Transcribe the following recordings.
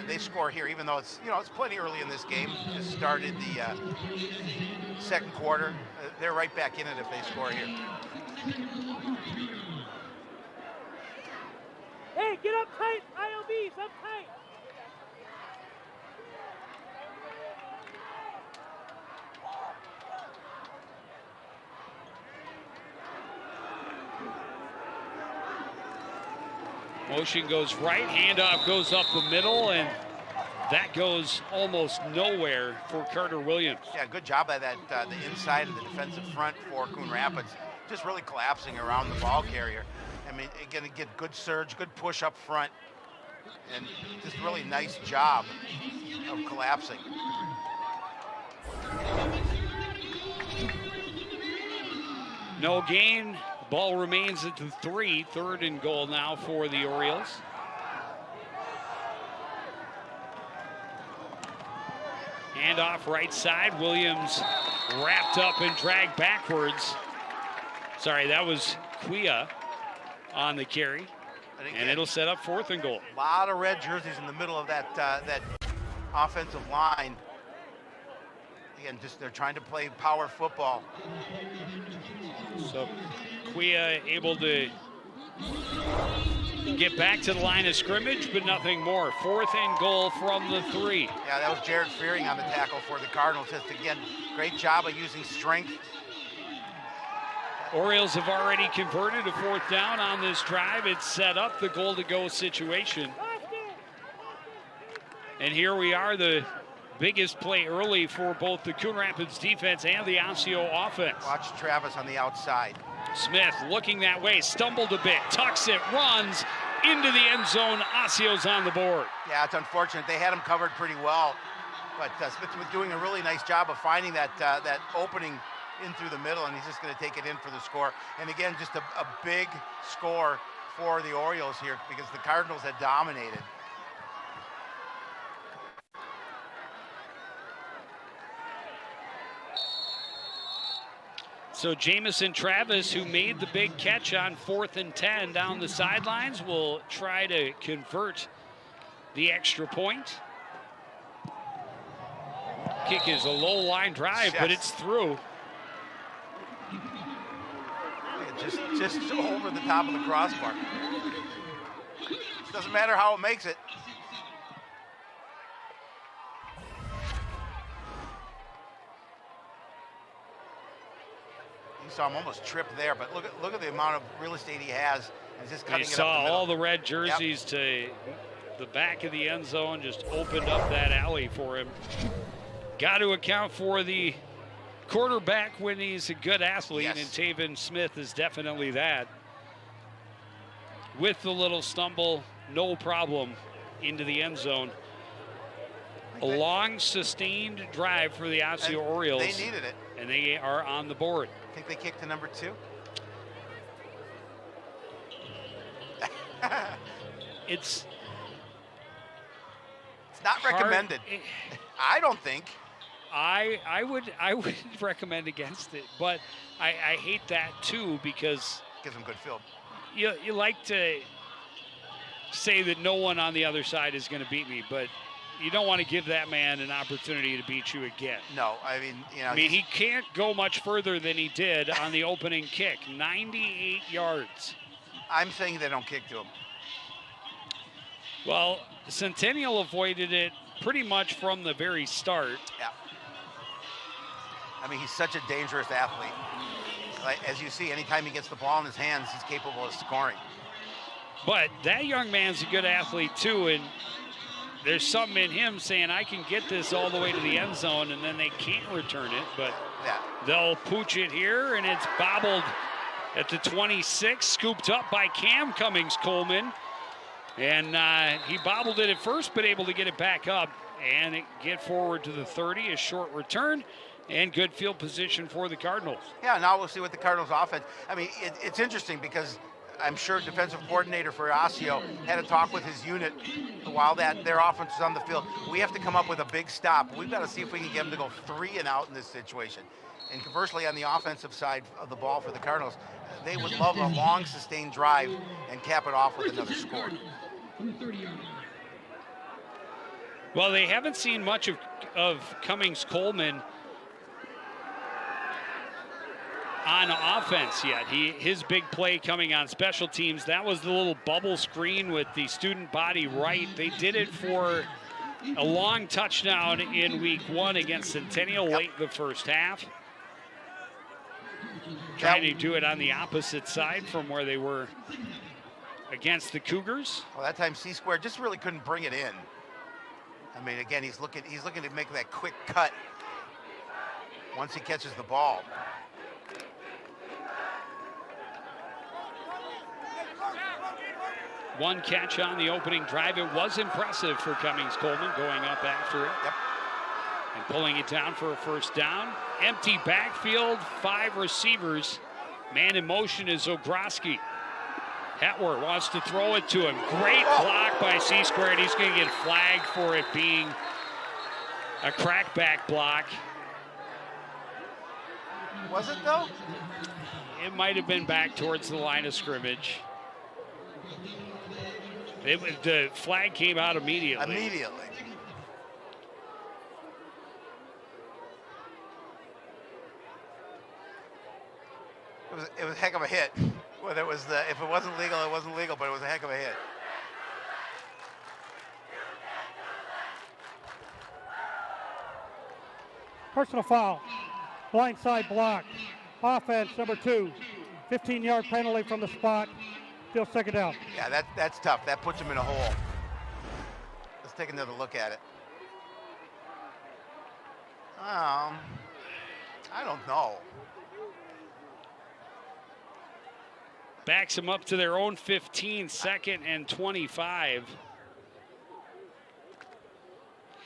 They score here, even though it's it's plenty early in this game. Just started the second quarter. They're right back in it if they score here. Hey, get up tight, ILBs, up tight. Motion goes right, handoff goes up the middle, and that goes almost nowhere for Carter Williams. Yeah, good job by that, the inside of the defensive front for Coon Rapids, just really collapsing around the ball carrier. I mean, going to get good surge, good push up front, and just really nice job of collapsing. No gain. Ball remains at the 3. 3rd and goal now for the Orioles. Handoff right side. Williams wrapped up and dragged backwards. Sorry, that was Quia on the carry. And it'll set up 4th and goal. A lot of red jerseys in the middle of that that offensive line. Again, just they're trying to play power football. So Quia able to get back to the line of scrimmage, but nothing more. 4th and goal from the 3. Yeah, that was Jared Fearing on the tackle for the Cardinals. Just again, great job of using strength. Orioles have already converted a 4th down on this drive. It's set up the goal-to-go situation. And here we are, the biggest play early for both the Coon Rapids defense and the Osseo offense. Watch Travis on the outside. Smith looking that way, stumbled a bit, tucks it, runs into the end zone. Osseo's on the board. Yeah, it's unfortunate. They had him covered pretty well, but Smith was doing a really nice job of finding that that opening in through the middle, and he's just going to take it in for the score. And again, just a big score for the Orioles here because the Cardinals had dominated. So Jamison Travis, who made the big catch on 4th and 10 down the sidelines, will try to convert the extra point. Kick is a low line drive, but it's through. Just over the top of the crossbar. Doesn't matter how it makes it. You saw him almost trip there, but look at the amount of real estate he has. He's just cutting it up the middle. You saw all the red jerseys to the back of the end zone, just opened up that alley for him. Got to account for the quarterback when he's a good athlete, and Taven Smith is definitely that. With the little stumble, no problem into the end zone. A long, sustained drive for the Osseo Orioles. They needed it. And they are on the board. I think they kicked to number 2. It's not recommended. I don't think. I would recommend against it, but I hate that too because gives them good film. You like to say that no one on the other side is going to beat me, but you don't want to give that man an opportunity to beat you again. No, I mean, he can't go much further than he did on the opening kick, 98 yards. I'm saying they don't kick to him. Well, Centennial avoided it pretty much from the very start. Yeah. I mean, he's such a dangerous athlete. Like, as you see, anytime he gets the ball in his hands, he's capable of scoring. But that young man's a good athlete too, and there's something in him saying, I can get this all the way to the end zone, and then they can't return it, but they'll pooch it here, and it's bobbled at the 26, scooped up by Cam Cummings-Coleman. And he bobbled it at first, but able to get it back up and get forward to the 30, a short return, and good field position for the Cardinals. Yeah, now we'll see what the Cardinals offense. I mean, it's interesting because I'm sure defensive coordinator for Osseo had a talk with his unit while their offense was on the field. We have to come up with a big stop. We've got to see if we can get them to go 3 and out in this situation. And conversely, on the offensive side of the ball for the Cardinals, they would love a long, sustained drive and cap it off with another score. Well, they haven't seen much of Cummings-Coleman on offense yet. His big play coming on special teams, that was the little bubble screen with the student body right. They did it for a long touchdown in week 1 against Centennial late in the first half. Trying to do it on the opposite side from where they were against the Cougars. Well, that time C-Square just really couldn't bring it in. I mean, again, he's looking to make that quick cut once he catches the ball. One catch on the opening drive. It was impressive for Cummings-Coleman going up after it. Yep. And pulling it down for a first down. Empty backfield, 5 receivers. Man in motion is Ogroski. Hetwer wants to throw it to him. Great block by C-Squared. He's going to get flagged for it being a crackback block. Was it, though? It might have been back towards the line of scrimmage. The flag came out immediately. It was a heck of a hit. Whether it was if it wasn't legal, it wasn't legal, but it was a heck of a hit. Personal foul. Blindside block. Offense number 2. 15-yard penalty from the spot. Still second down. Yeah, that's tough. That puts him in a hole. Let's take another look at it. I don't know. Backs them up to their own 15, 2nd and 25.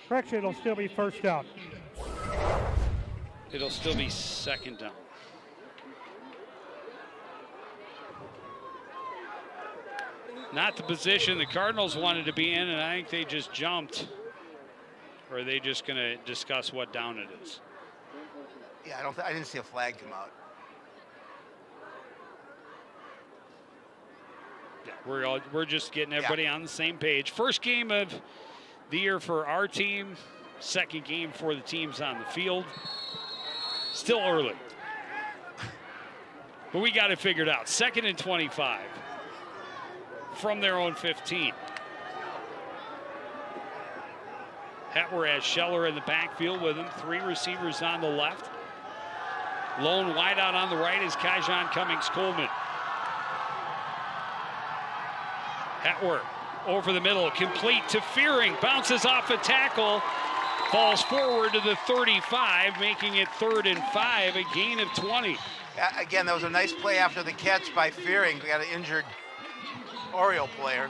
Correction, it'll still be first down. It'll still be second down. Not the position the Cardinals wanted to be in, and I think they just jumped. Or are they just going to discuss what down it is? Yeah, I didn't see a flag come out. Yeah, we're just getting everybody on the same page. First game of the year for our team. Second game for the teams on the field. Still early. But we got it figured out. 2nd and 25 from their own 15. Hetwer has Scheller in the backfield with him. 3 receivers on the left. Lone wideout on the right is Kaijon Cummings-Coleman. Hetwer over the middle, complete to Fearing, bounces off a tackle, falls forward to the 35, making it 3rd and 5, a gain of 20. Again, that was a nice play after the catch by Fearing. We got an injured Oriole player.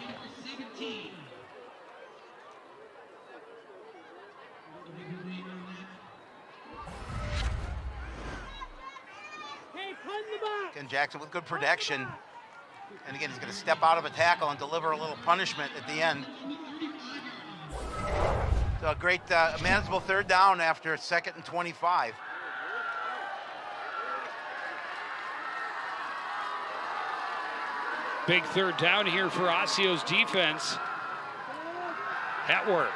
Again, Jackson with good protection. And again, he's going to step out of a tackle and deliver a little punishment at the end. So a great manageable 3rd down after 2nd and 25. Big 3rd down here for Osseo's defense. Hetwer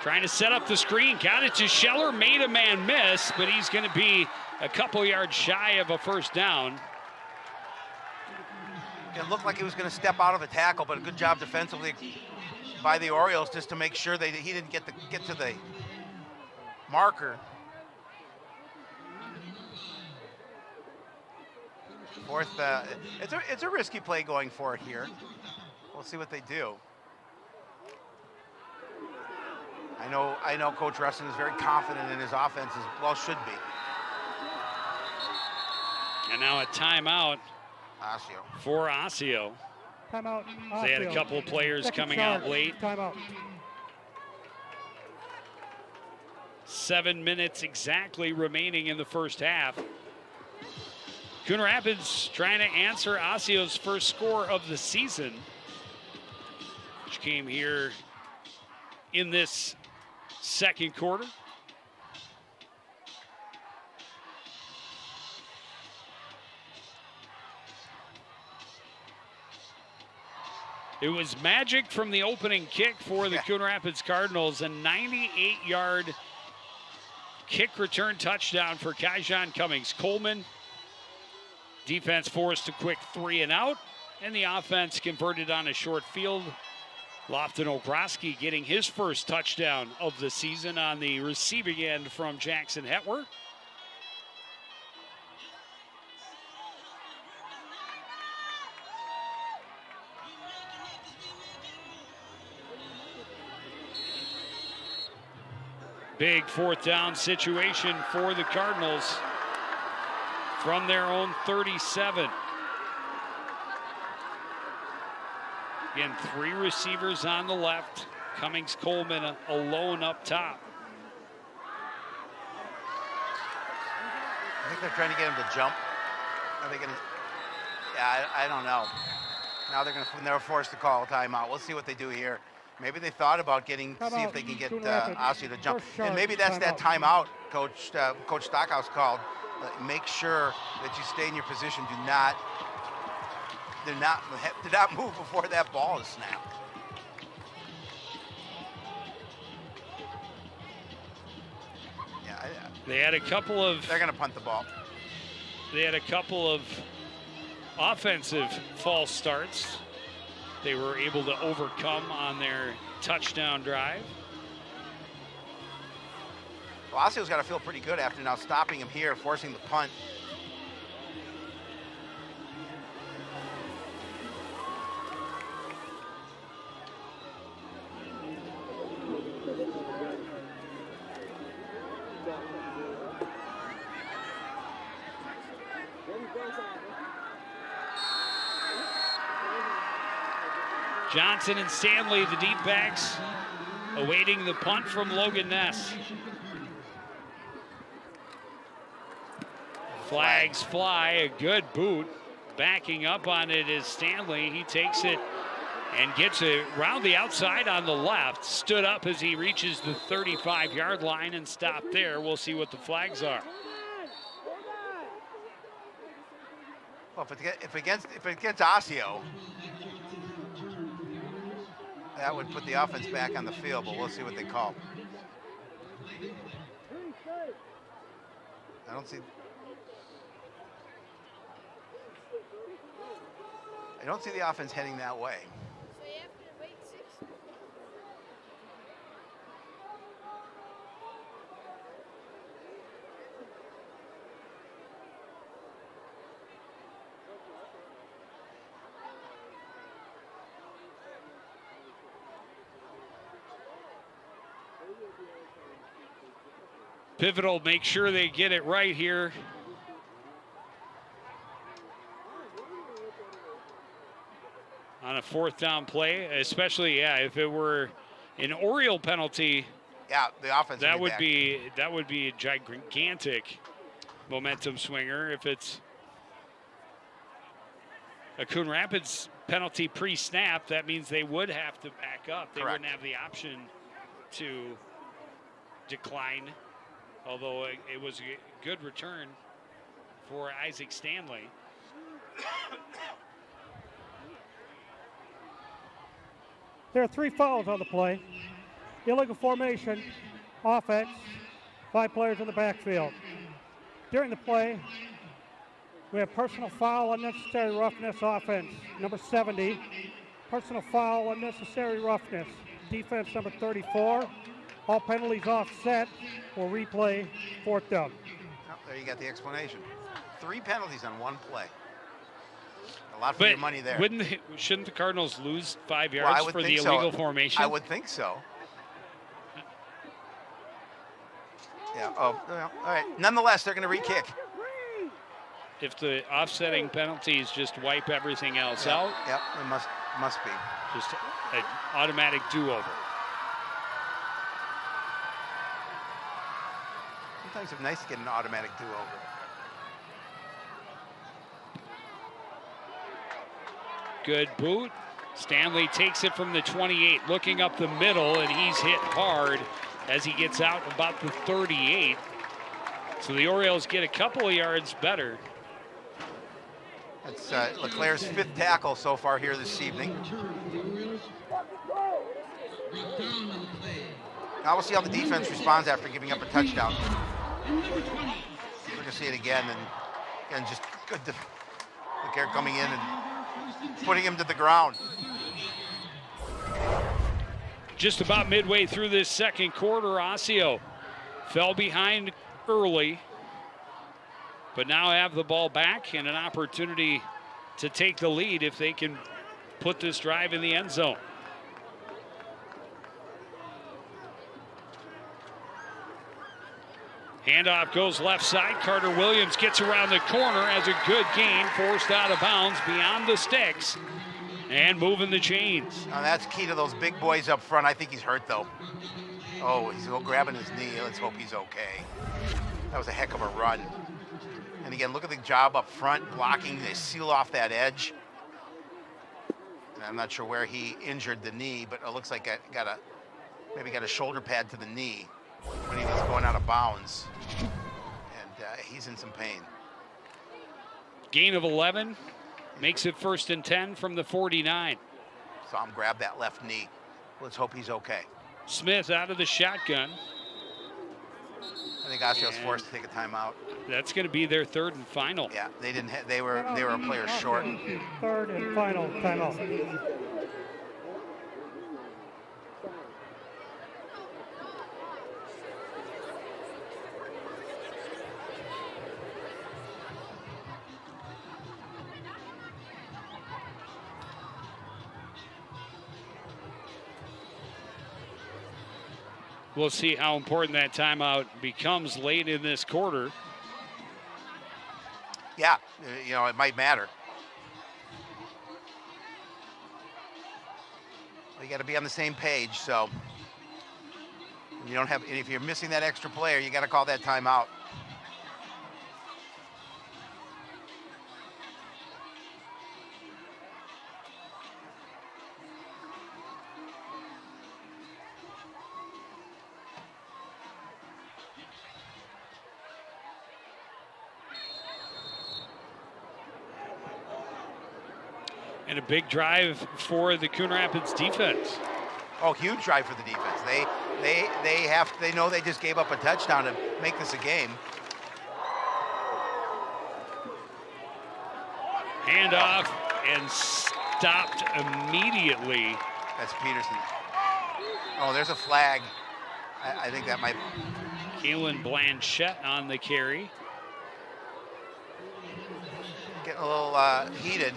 trying to set up the screen. Got it to Scheller, made a man miss, but he's going to be a couple yards shy of a first down. It looked like he was going to step out of a tackle, but a good job defensively by the Orioles just to make sure he didn't get to the marker. 4th, it's a risky play going for it here. We'll see what they do. I know Coach Rustin is very confident in his offense, as well should be. And now a timeout Osseo. For Osseo. Timeout. They had a couple of players coming out late. Timeout. 7 minutes exactly remaining in the first half. Coon Rapids trying to answer Osseo's first score of the season, which came here in this second quarter. It was magic from the opening kick for the Coon Rapids Cardinals. A 98-yard kick return touchdown for Kaijan Cummings-Coleman. Defense forced a quick 3 and out, and the offense converted on a short field. Lofton Okraski getting his first touchdown of the season on the receiving end from Jackson Hetwer. Big fourth down situation for the Cardinals from their own 37. Again, 3 receivers on the left. Cummings-Coleman alone up top. I think they're trying to get him to jump. Are they going to? Yeah, I don't know. Now they're forced to call a timeout. We'll see what they do here. Maybe they thought about see if they can get Osseo to jump. And maybe that's that timeout Coach Stockhouse called. Make sure that you stay in your position. Do not move before that ball is snapped. Yeah, they had a couple of. They're going to punt the ball. They had a couple of offensive false starts. They were able to overcome on their touchdown drive. Well, Osseo's got to feel pretty good after now stopping him here, forcing the punt. Johnson and Stanley, the deep backs, awaiting the punt from Logan Ness. Flags fly, a good boot. Backing up on it is Stanley. He takes it and gets it around the outside on the left. Stood up as he reaches the 35-yard line and stopped there. We'll see what the flags are. Well, if it gets Osseo, that would put the offense back on the field, but we'll see what they call. I don't see the offense heading that way. So you have to wait 6. Pivotal, make sure they get it right here. On a fourth down play, especially, if it were an Oriole penalty, the offense that would be a gigantic momentum swinger. If it's a Coon Rapids penalty pre-snap, that means they would have to back up. They wouldn't have the option to decline, although it was a good return for Isaac Stanley. There are 3 fouls on the play. Illegal formation, offense, 5 players in the backfield. During the play, we have personal foul, unnecessary roughness, offense, number 70. Personal foul, unnecessary roughness, defense, number 34. All penalties offset. We'll replay 4th down. Oh, there you got the explanation. 3 penalties on 1 play. A lot for your money there. Shouldn't the Cardinals lose 5 yards for the illegal formation? I would think so. Yeah. Oh, all right. Nonetheless, they're going to re-kick. If the offsetting penalties just wipe everything else out. Yep, it must be. Just an automatic do-over. Sometimes it's nice to get an automatic do-over. Good boot. Stanley takes it from the 28, looking up the middle, and he's hit hard as he gets out about the 38. So the Orioles get a couple of yards better. That's LeClaire's 5th tackle so far here this evening. Now we'll see how the defense responds after giving up a touchdown. We're going to see it again, and just good. LeClaire coming in and putting him to the ground. Just about midway through this second quarter, Osseo fell behind early, but now have the ball back and an opportunity to take the lead if they can put this drive in the end zone. Handoff goes left side. Carter Williams gets around the corner, has a good gain, forced out of bounds beyond the sticks, and moving the chains. Now that's key to those big boys up front. I think he's hurt, though. Oh, he's grabbing his knee. Let's hope he's okay. That was a heck of a run. And again, look at the job up front, blocking. They seal off that edge. And I'm not sure where he injured the knee, but it looks like maybe got a shoulder pad to the knee when he was going out of bounds. And he's in some pain. Gain of 11 makes it 1st and 10 from the 49. Saw him grab that left knee. Let's hope he's okay. Smith out of the shotgun. I think Osceo's forced to take a timeout. That's going to be their 3rd and final. Yeah, they didn't. They were a player short. 3rd and final timeout. We'll see how important that timeout becomes late in this quarter. Yeah, it might matter. You got to be on the same page. So you don't have. If you're missing that extra player, you got to call that timeout. And a big drive for the Coon Rapids defense. Oh, huge drive for the defense. They know they just gave up a touchdown to make this a game. Handoff and stopped immediately. That's Peterson. Oh, there's a flag. I think that might. Keelan Blanchette on the carry. Getting a little heated.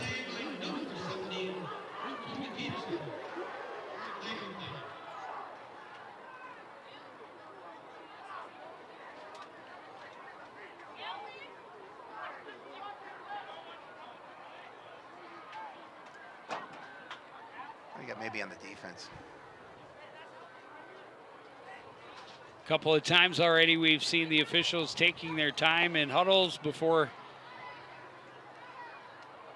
Maybe on the defense. A couple of times already we've seen the officials taking their time in huddles before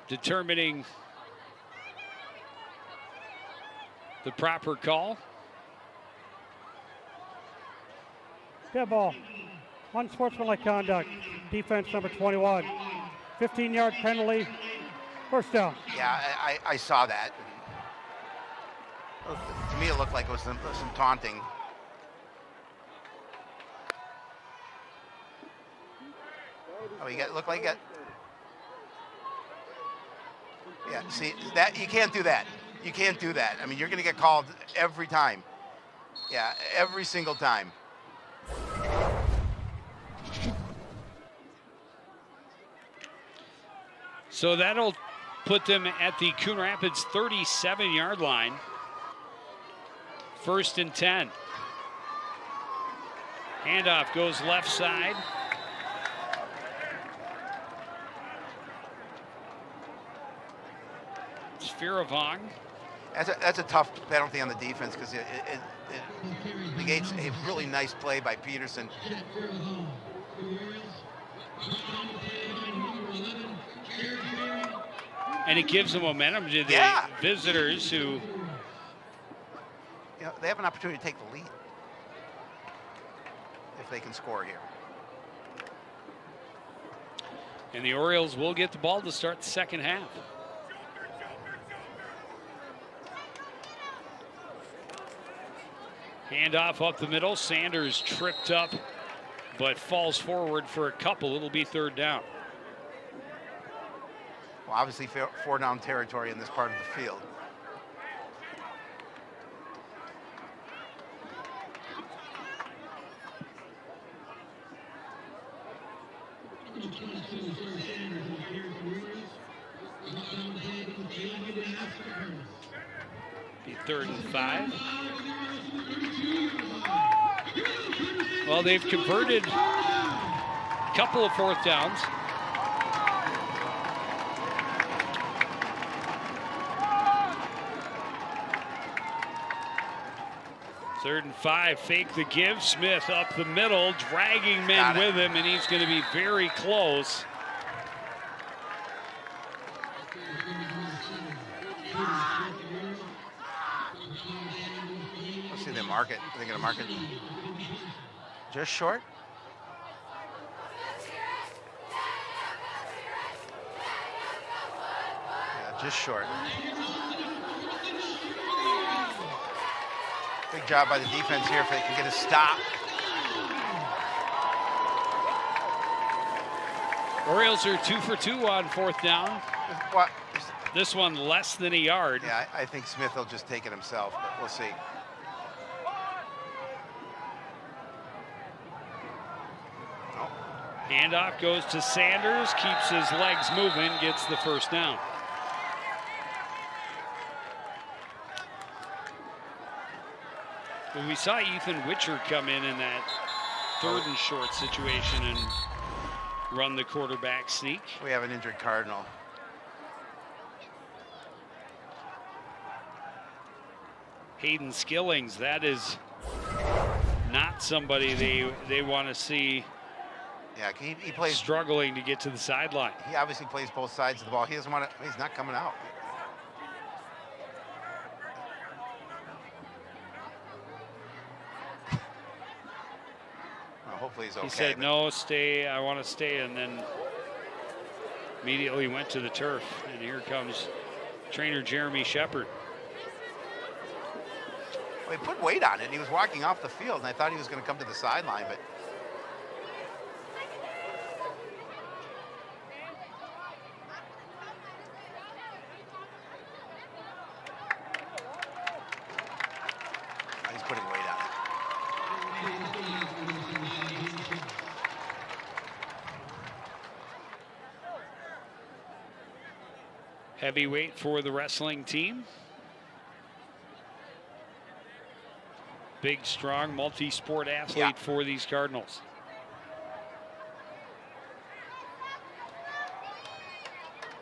determining the proper call. Dead ball. Unsportsmanlike conduct. Defense number 21. 15-yard penalty. 1st down. Yeah, I saw that. To me, it looked like it was some taunting. Oh, looked like it. Yeah, see that you can't do that. You can't do that. I mean, you're going to get called every time. Yeah, every single time. So that'll put them at the Coon Rapids 37-yard line. 1st and 10. Handoff goes left side. It's Firavong. That's a tough penalty on the defense because it negates a really nice play by Peterson. And it gives them momentum to the visitors who... They have an opportunity to take the lead if they can score here. And the Orioles will get the ball to start the second half. Handoff up the middle. Sanders tripped up, but falls forward for a couple. It'll be third down. Well, obviously 4 down territory in this part of the field. Be 3rd and 5. Well, they've converted a couple of 4th downs. Third and 5, fake the give. Smith up the middle, dragging men with him, and he's going to be very close. Let's see the market. Are they going to market just short? Yeah, just short. Big job by the defense here if they can get a stop. Orioles are 2 for 2 on 4th down. What? This one less than a yard. Yeah, I think Smith will just take it himself, but we'll see. Handoff goes to Sanders, keeps his legs moving, gets the first down. Well, we saw Ethan Witcher come in that 3rd and short situation and run the quarterback sneak. We have an injured Cardinal. Hayden Skillings, that is not somebody they want to see. Yeah, he plays struggling to get to the sideline. He obviously plays both sides of the ball. He doesn't want to. He's not coming out. Well, hopefully he's okay. He said, "No, stay. I want to stay," and then immediately went to the turf. And here comes trainer Jeremy Shepard. Well, he put weight on it. And he was walking off the field, and I thought he was going to come to the sideline, but. Putting weight on it. Heavyweight for the wrestling team. Big, strong, multi-sport athlete for these Cardinals.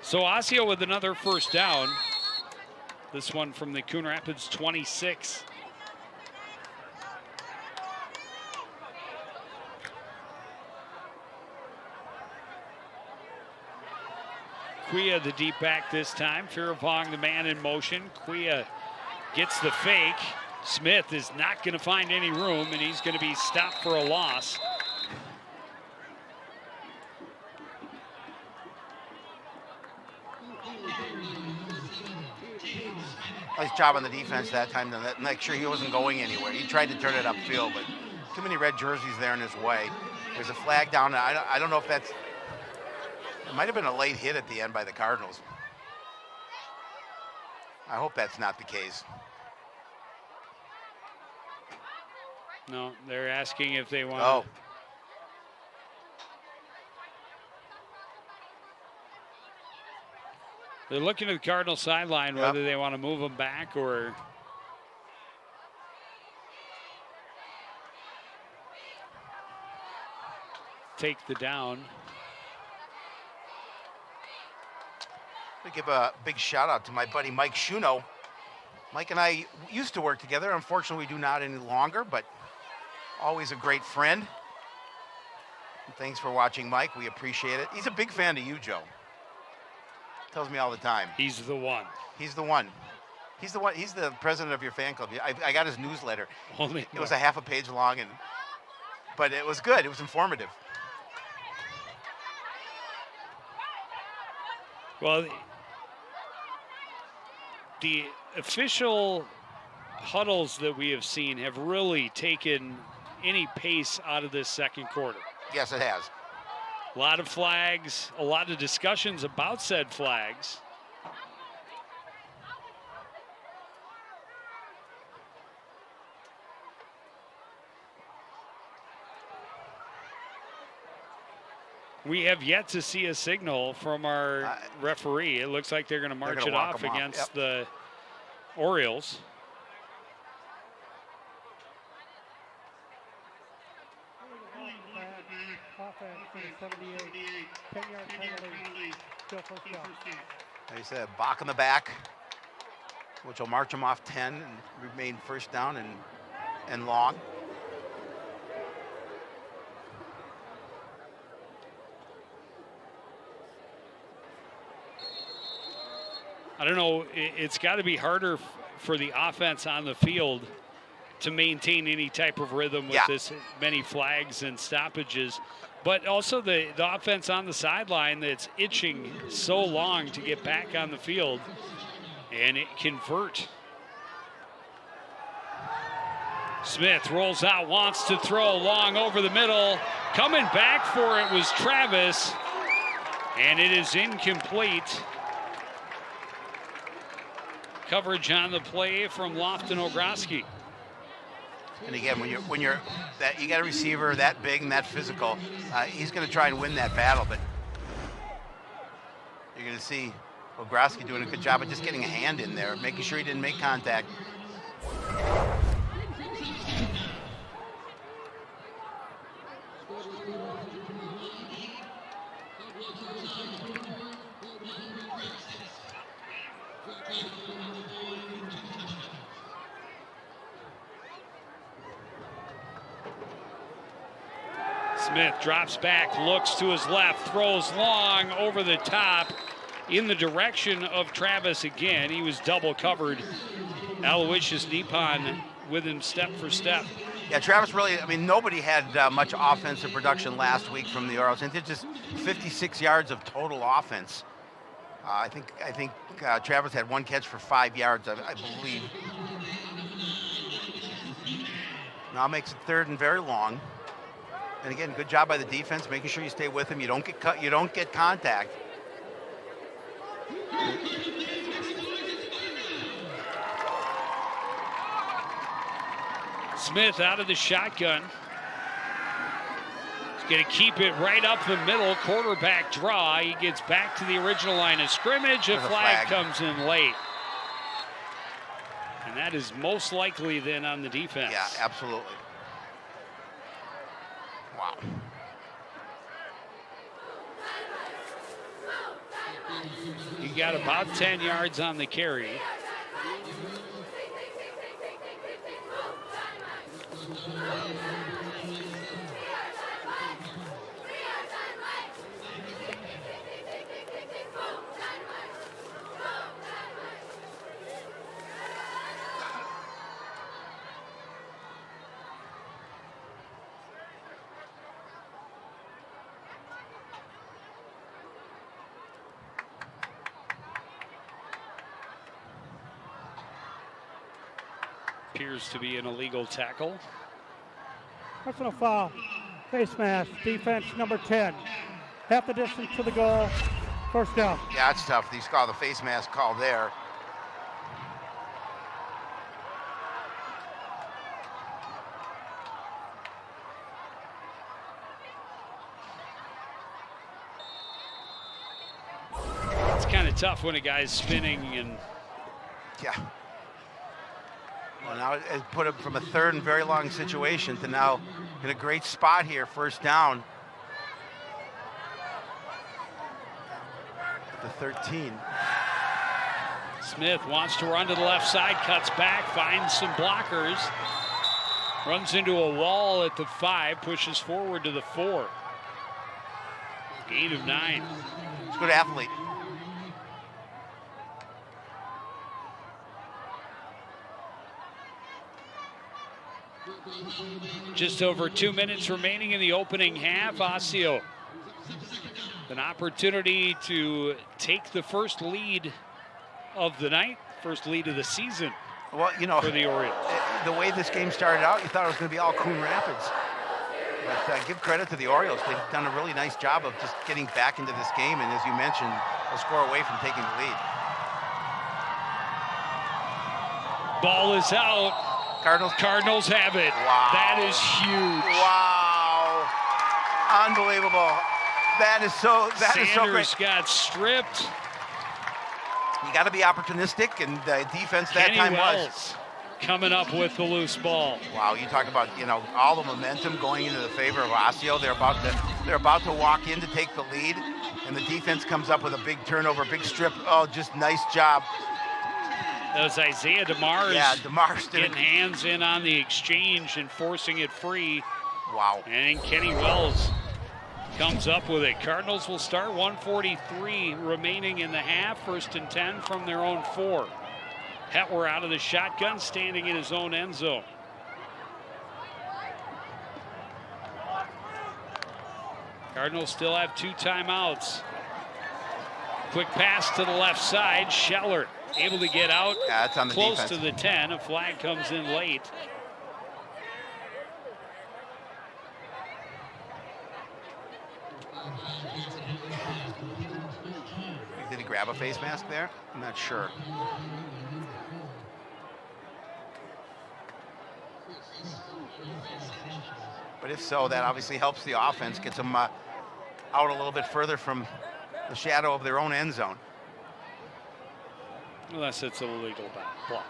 So Osseo with another first down. This one from the Coon Rapids 26. Quia the deep back this time. Firapong the man in motion. Quia gets the fake. Smith is not going to find any room, and he's going to be stopped for a loss. Nice job on the defense that time to make sure he wasn't going anywhere. He tried to turn it upfield, but too many red jerseys there in his way. There's a flag down. I don't know if that's. It might have been a late hit at the end by the Cardinals. I hope that's not the case. No, they're asking if they want. Oh. They're looking at the Cardinal sideline, whether they want to move them back or. Take the down. We give a big shout out to my buddy Mike Shuno. Mike and I used to work together. Unfortunately, we do not any longer, but always a great friend. And thanks for watching, Mike. We appreciate it. He's a big fan of you, Joe. Tells me all the time. He's the one. He's the one. He's the one. He's the president of your fan club. I got his newsletter. Only it was a half a page long, but it was good. It was informative. Well, the official huddles that we have seen have really taken any pace out of this second quarter. Yes, it has. A lot of flags, a lot of discussions about said flags. We have yet to see a signal from our referee. It looks like they're going to march it off against the Orioles. They said Bach in the back, which will march them off 10 and remain first down and long. I don't know, it's got to be harder for the offense on the field to maintain any type of rhythm with this many flags and stoppages. But also the offense on the sideline that's itching so long to get back on the field and it convert. Smith rolls out, wants to throw long over the middle. Coming back for it was Travis, and it is incomplete. Coverage on the play from Lofton Ogroski. And again, when you're that, you got a receiver that big and that physical, he's going to try and win that battle. But you're going to see Ogroski doing a good job of just getting a hand in there, making sure he didn't make contact. Smith drops back, looks to his left, throws long over the top in the direction of Travis again. He was double covered. Aloysius Nippon with him step for step. Yeah, Travis really, I mean, nobody had much offensive production last week from the Orioles. And it's just 56 yards of total offense. I think Travis had one catch for 5 yards, I believe. Now makes it third and very long. And again, good job by the defense, making sure you stay with him. You don't get cut. You don't get contact. Smith out of the shotgun. He's going to keep it right up the middle. Quarterback draw. He gets back to the original line of scrimmage. A flag comes in late. And that is most likely then on the defense. Yeah, absolutely. Wow. He got about 10 yards on the carry. Appears to be an illegal tackle. Personal foul. Face mask. Defense number 10. Half the distance to the goal. First down. Yeah, it's tough. These call the face mask call there. It's kind of tough when a guy's spinning and. Yeah. Well, now it put him from a third and very long situation to now in a great spot here, first down. The 13. Smith wants to run to the left side, cuts back, finds some blockers, runs into a wall at the 5, pushes forward to the 4. Gain of 9. He's a good athlete. Just over 2 minutes remaining in the opening half. Osseo An opportunity to take the first lead of the night, first lead of the season. Well, you know, for the Orioles. The way this game started out, you thought it was going to be all Coon Rapids. But give credit to the Orioles. They've done a really nice job of just getting back into this game, and as you mentioned, a score away from taking the lead. Ball is out. Cardinals have it. Wow. That is huge. Wow. Unbelievable. That is so great. Sanders got stripped. You got to be opportunistic, and the defense that Kenny time Wells was coming up with the loose ball. Wow, you talk about, you know, all the momentum going into the favor of Osseo. They're about to walk in to take the lead, and the defense comes up with a big turnover, big strip. Oh, just nice job. That was Isaiah DeMars. Yeah, DeMars getting hands in on the exchange and forcing it free. Wow. And Kenny Wells comes up with it. Cardinals will start 1:43 remaining in the half. 1st and 10 from their own 4. Hetwer out of the shotgun, standing in his own end zone. Cardinals still have 2 timeouts. Quick pass to the left side. Scheller able to get out. Yeah, it's on the close defense. to the 10. A flag comes in late. Did he grab a face mask there? I'm not sure. But if so, that obviously helps the offense, gets them out a little bit further from the shadow of their own end zone. Unless it's an illegal block.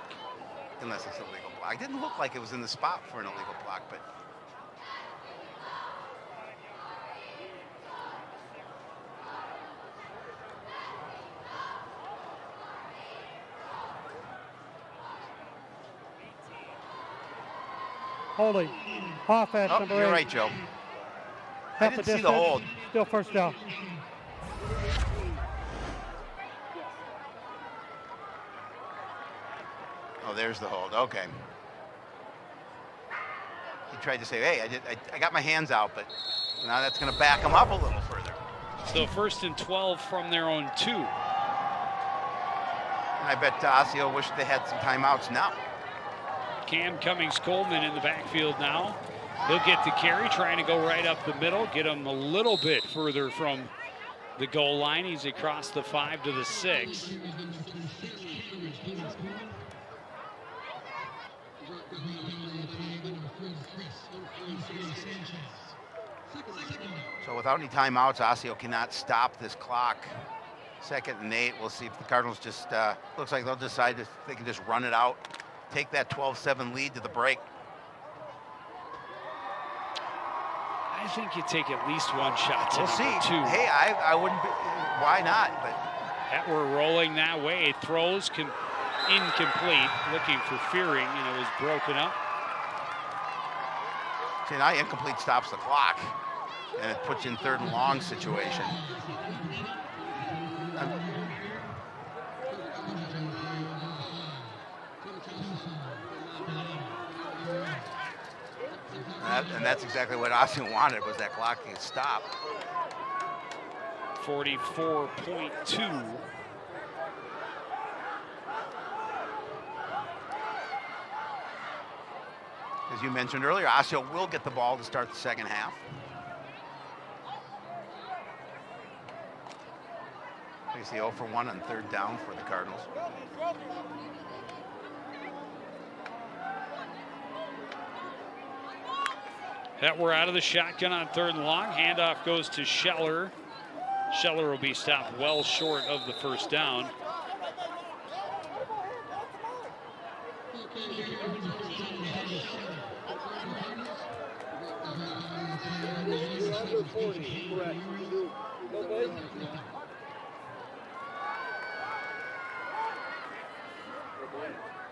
Unless it's an illegal block. It didn't look like it was in the spot for an illegal block, but holding. Offense, number 8. You're right, Joe. I Half didn't the see the hold. Still first down. Oh, there's the hold. Okay. He tried to say, hey, I got my hands out, but now that's going to back him up a little further. So 1st and 12 from their own 2. And I bet Osseo wished they had some timeouts now. Cam Cummings-Coleman in the backfield now. He'll get the carry, trying to go right up the middle, get him a little bit further from the goal line. He's across the 5 to the 6. So without any timeouts, Osseo cannot stop this clock. 2nd and 8. We'll see if the Cardinals just, looks like they'll decide if they can just run it out, take that 12-7 lead to the break. I think you take at least one shot to We'll see. 2. Hey, I wouldn't be, why not? But we're rolling that way. Throws incomplete, looking for Fearing, and it was broken up. see, now incomplete stops the clock, and it puts you in 3rd and long situation. And that's exactly what Osseo wanted, was that clock to stop. 44.2. As you mentioned earlier, Osseo will get the ball to start the 2nd half. You see 0 for 1 on 3rd down for the Cardinals. We're out of the shotgun on 3rd and long. Handoff goes to Scheller. Scheller will be stopped well short of the 1st down.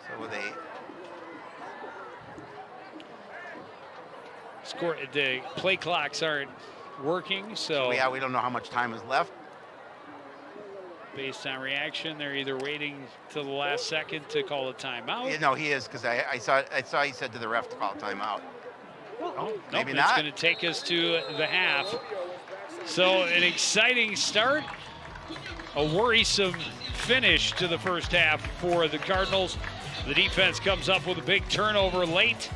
So with a score, the play clocks aren't working, so yeah, we don't know how much time is left. Based on reaction, they're either waiting till the last second to call a timeout. Yeah, no, he is, because I saw he said to the ref to call a timeout. Oh, maybe nope, not. It's going to take us to the half. So an exciting start, a worrisome finish to the first half for the Cardinals. The defense comes up with a big turnover late,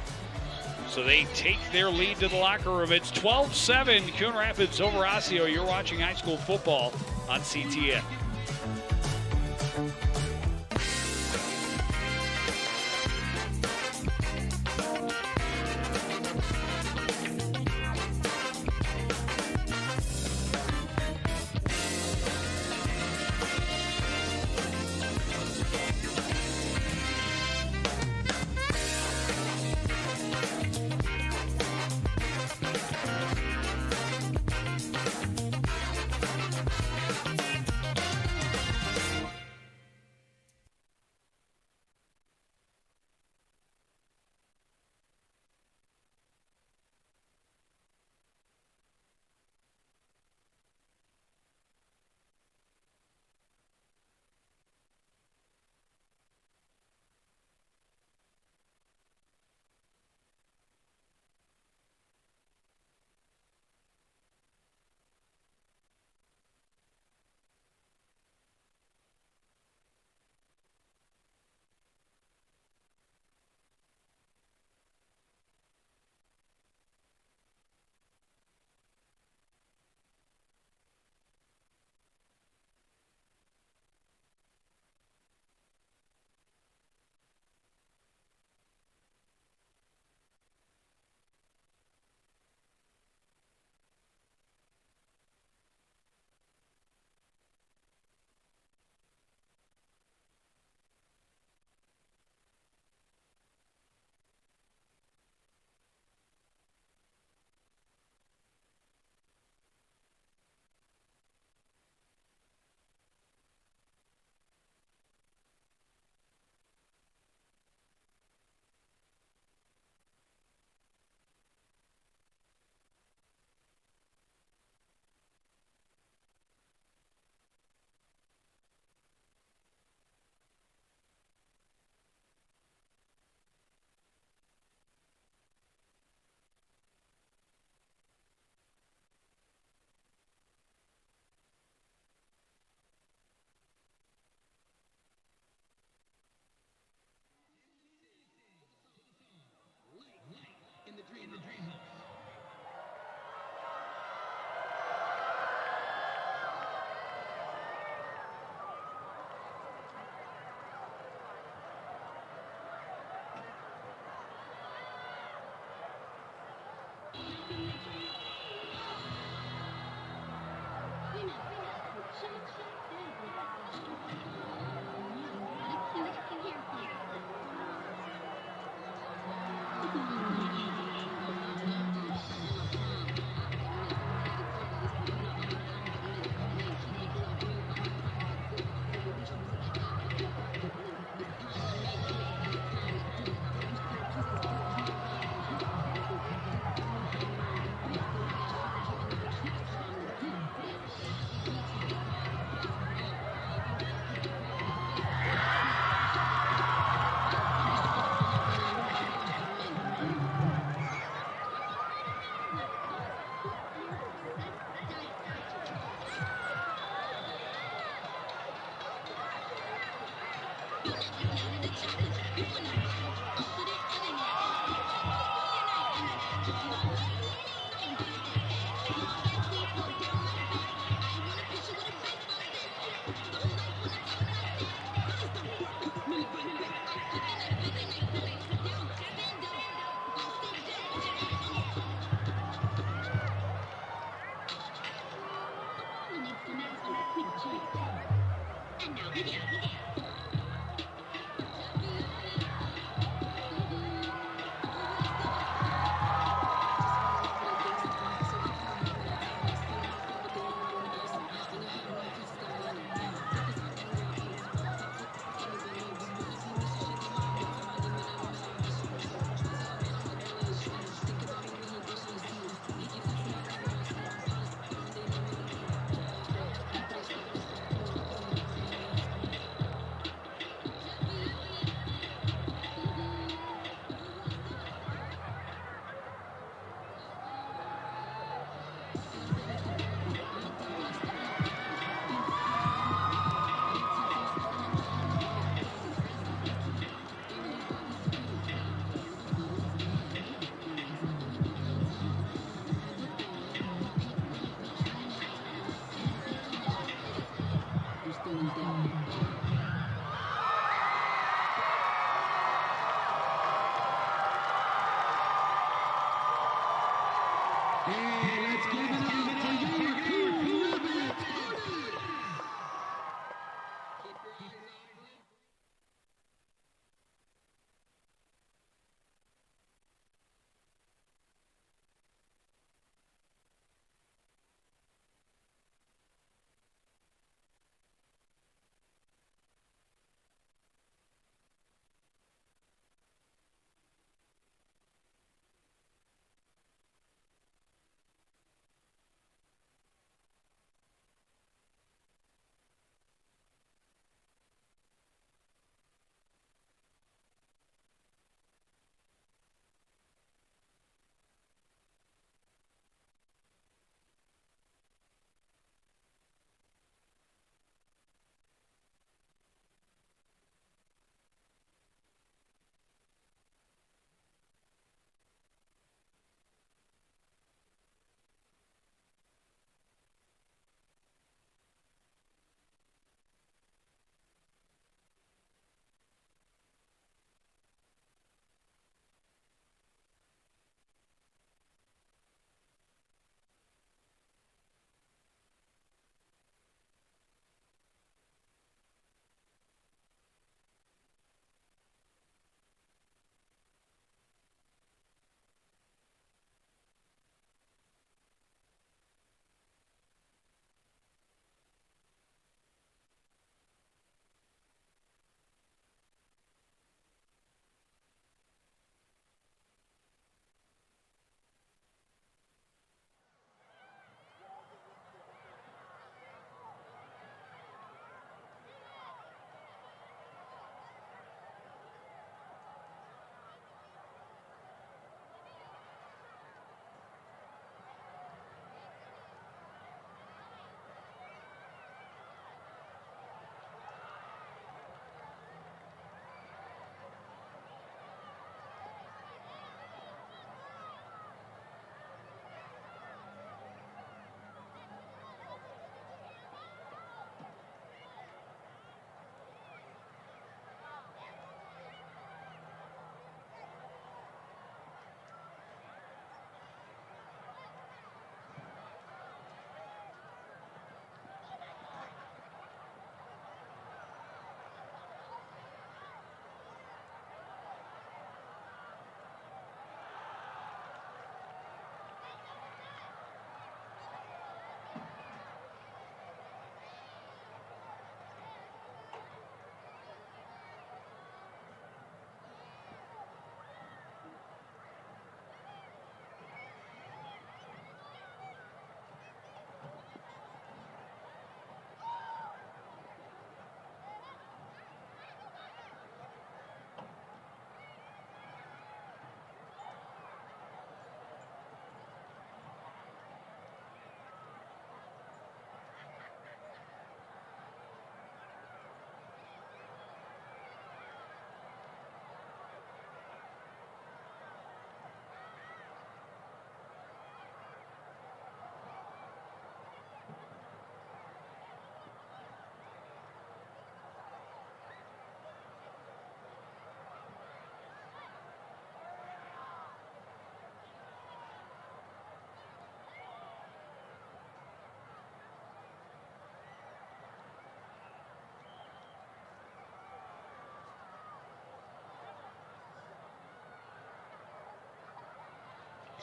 so they take their lead to the locker room. It's 12-7, Coon Rapids over Osseo. You're watching high school football on CTN. And let's give it up for your Coon.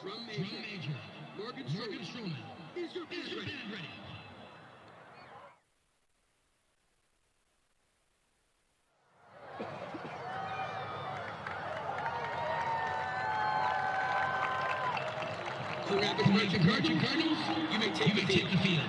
Drum major, Morgan Strowman. Is your band ready? Coon Rapids marching Cardinals, you may take the field.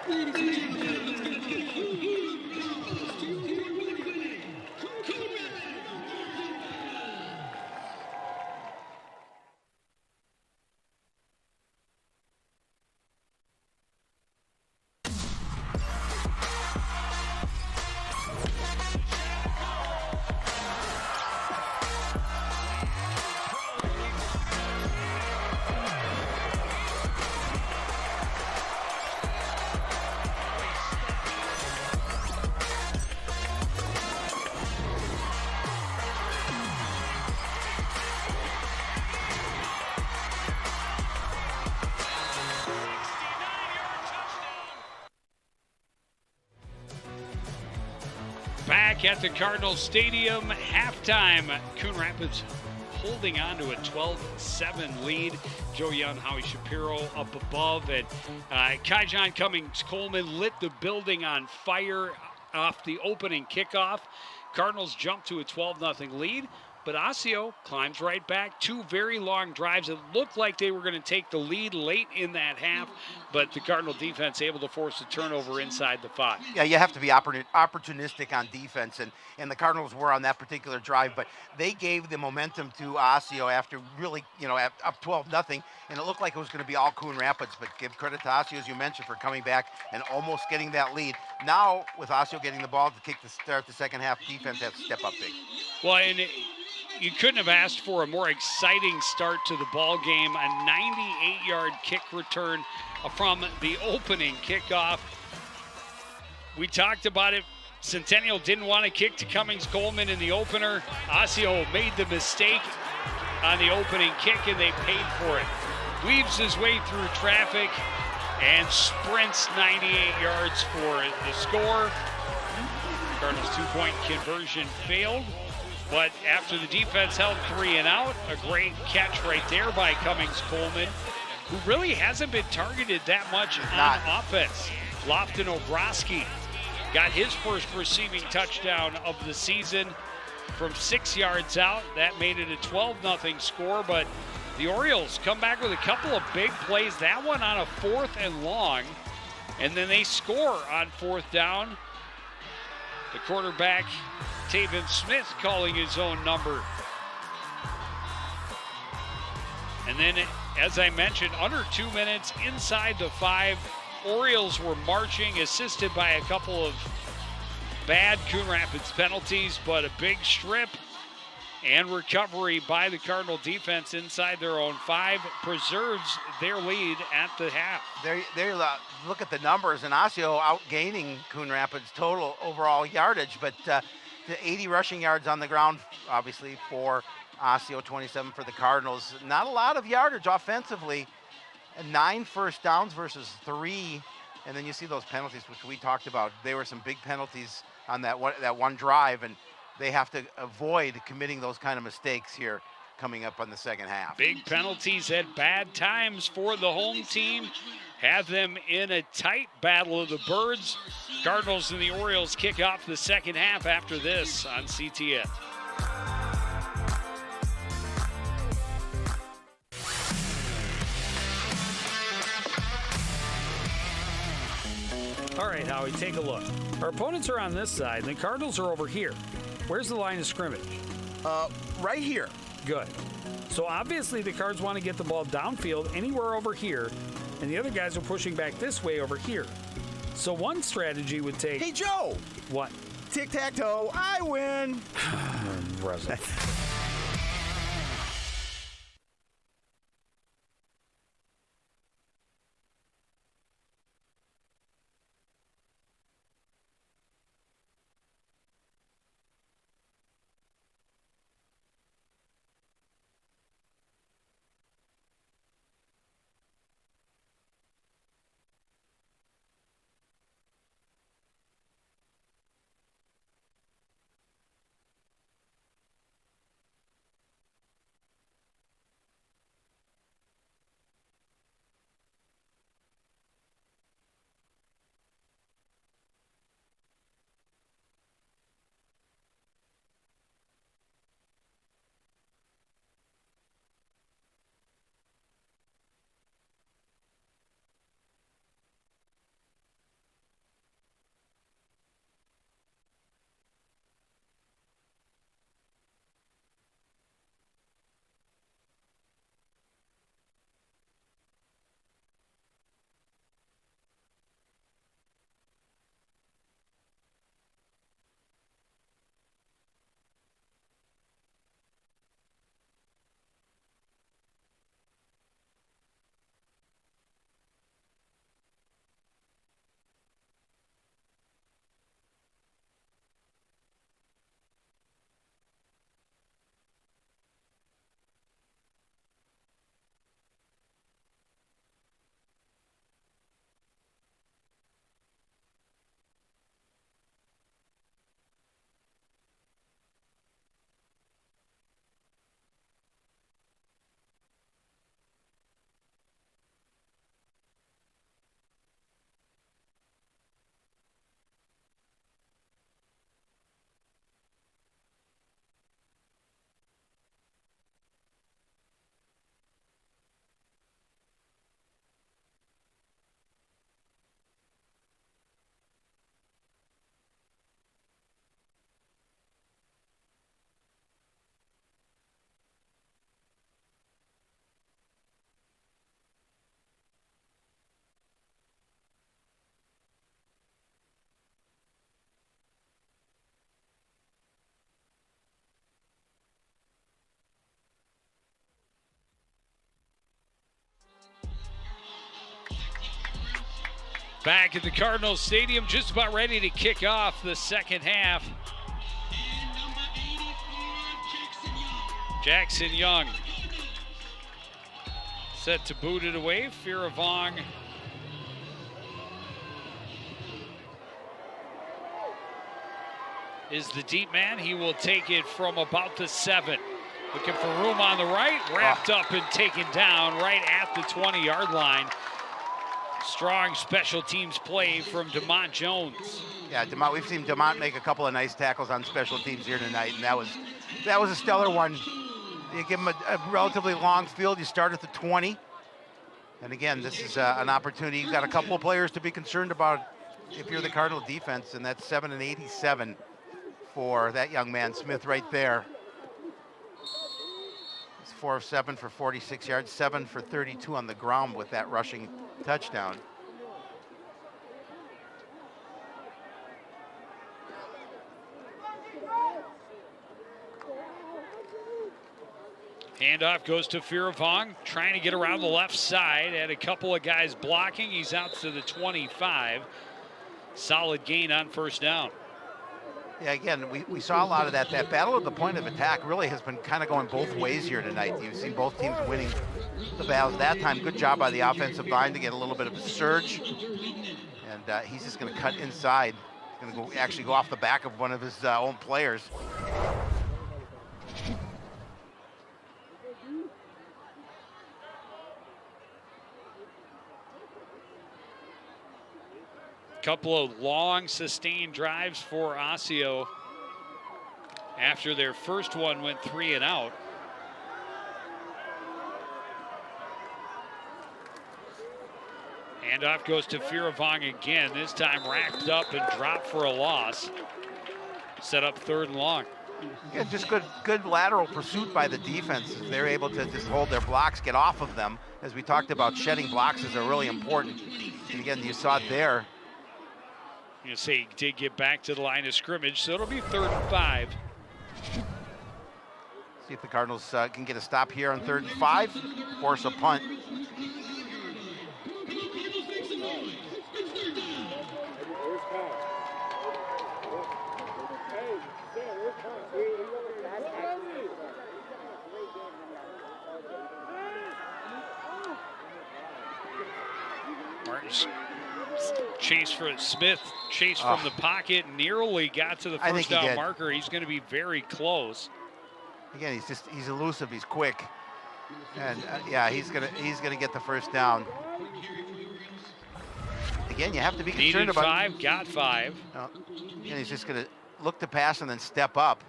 Ladies and gentlemen, Osseo award-winning Coon. Back at the Cardinal Stadium, halftime. Coon Rapids holding on to a 12-7 lead. Joe Young, Howie Shapiro up above, and Kaijon Cummings-Coleman lit the building on fire off the opening kickoff. Cardinals jump to a 12-0 lead, but Osseo climbs right back. Two very long drives. It looked like they were going to take the lead late in that half, but the Cardinal defense able to force a turnover inside the 5. Yeah, you have to be opportunistic on defense, and the Cardinals were on that particular drive, but they gave the momentum to Osseo after really, up 12-0, and it looked like it was going to be all Coon Rapids, but give credit to Osseo, as you mentioned, for coming back and almost getting that lead. Now, with Osseo getting the ball to start the second half, defense has to step up big. Well, and you couldn't have asked for a more exciting start to the ball game. A 98-yard kick return from the opening kickoff. We talked about it. Centennial didn't want to kick to Cummings-Coleman in the opener. Osseo made the mistake on the opening kick, and they paid for it. Weaves his way through traffic and sprints 98 yards for the score. Cardinals' two-point conversion failed. But after the defense held 3 and out, a great catch right there by Cummings-Coleman, who really hasn't been targeted that much on offense. Lofton Obroski got his first receiving touchdown of the season from 6 yards out. That made it a 12-0 score, but the Orioles come back with a couple of big plays. That one on a 4th and long, and then they score on 4th down. The quarterback, Taven Smith, calling his own number. And then, as I mentioned, under 2 minutes inside the 5, Orioles were marching, assisted by a couple of bad Coon Rapids penalties, but a big strip and recovery by the Cardinal defense inside their own 5 preserves their lead at the half. There, look at the numbers, and Osseo outgaining Coon Rapids total overall yardage, but the 80 rushing yards on the ground, obviously, for Osseo, 27 for the Cardinals. Not a lot of yardage offensively, and 9 first downs versus 3, and then you see those penalties, which we talked about. There were some big penalties on that one drive, and they have to avoid committing those kind of mistakes here coming up on the second half. Big penalties at bad times for the home team. Have them in a tight battle of the birds. Cardinals and the Orioles kick off the second half after this on CTN. All right, Howie, take a look. Our opponents are on this side, and the Cardinals are over here. Where's the line of scrimmage? Right here. Good. So obviously the Cards want to get the ball downfield anywhere over here, and the other guys are pushing back this way over here. So one strategy would take... Hey, Joe! What? Tic-tac-toe, I win! Impressive. Back at the Cardinals Stadium, just about ready to kick off the second half. Jackson Young set to boot it away. Firavong is the deep man. He will take it from about the 7. Looking for room on the right, wrapped up and taken down right at the 20-yard line. Strong special teams play from DeMont Jones. Yeah, DeMont, we've seen DeMont make a couple of nice tackles on special teams here tonight, and that was a stellar one. You give him a relatively long field. You start at the 20. And again, this is an opportunity. You've got a couple of players to be concerned about if you're the Cardinal defense, and that's 7 and 87 for that young man, Smith, right there. It's 4 of 7 for 46 yards, 7 for 32 on the ground with that rushing touchdown. Handoff goes to Firavong, trying to get around the left side. Had a couple of guys blocking. He's out to the 25. Solid gain on first down. Yeah, again, we saw a lot of that. That battle at the point of attack really has been kind of going both ways here tonight. You've seen both teams winning the battles. That time, good job by the offensive line to get a little bit of a surge. And he's just going to cut inside. He's going to actually go off the back of one of his own players. Couple of long sustained drives for Osseo after their first one went 3 and out. Handoff goes to Firavong again, this time racked up and dropped for a loss. Set up 3rd and long. Yeah, just good lateral pursuit by the defense. They're able to just hold their blocks, get off of them. As we talked about, shedding blocks is really important. And again, you saw it there. You say he did get back to the line of scrimmage, so it'll be 3rd and 5. See if the Cardinals can get a stop here on 3rd and 5, force a punt. Martin's chase for Smith, chase from the pocket, nearly got to the first down marker. He's going to be very close. Again, he's elusive, he's quick. And yeah, he's gonna get the first down. Again, you have to be concerned about 5, got 5. And he's just gonna look to pass and then step up.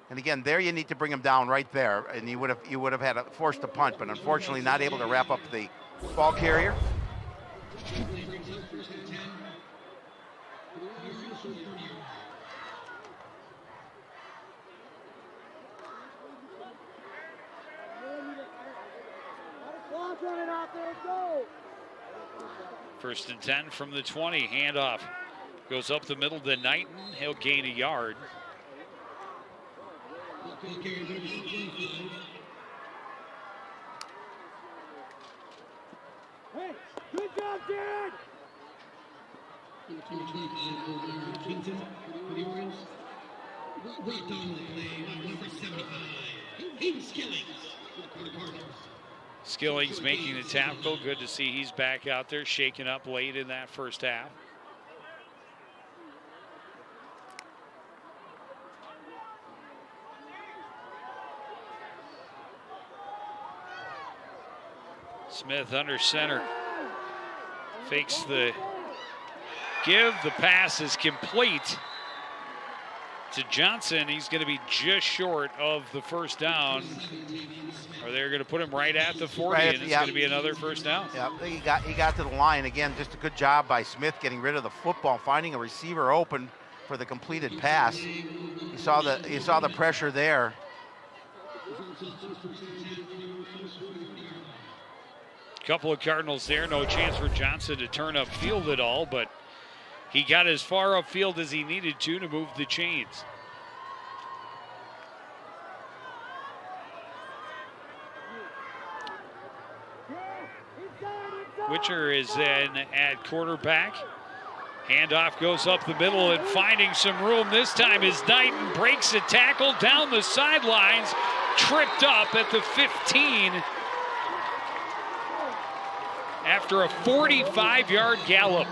And again, there you need to bring him down right there. And you would have had forced a punt, but unfortunately not able to wrap up the ball carrier. First and 10 from the 20. Handoff goes up the middle to Knighton. He'll gain a yard. Hey, good job, Jared! Clinton for the Orioles. Rocked on the play, number 75. Hayden Skillings for the Cardinals. Skillings making the tackle. Good to see he's back out there, shaking up late in that first half. Smith under center. Fakes the give. The pass is complete to Johnson. He's going to be just short of the first down. Or they're going to put him right at the 40, and it's going to be another first down. Yeah, he got to the line. Again, just a good job by Smith getting rid of the football, finding a receiver open for the completed pass. You saw the pressure there. Couple of Cardinals there. No chance for Johnson to turn upfield at all, but he got as far upfield as he needed to move the chains. Witcher is in at quarterback. Handoff goes up the middle and finding some room. This time is Knighton, breaks a tackle down the sidelines, tripped up at the 15 after a 45-yard gallop.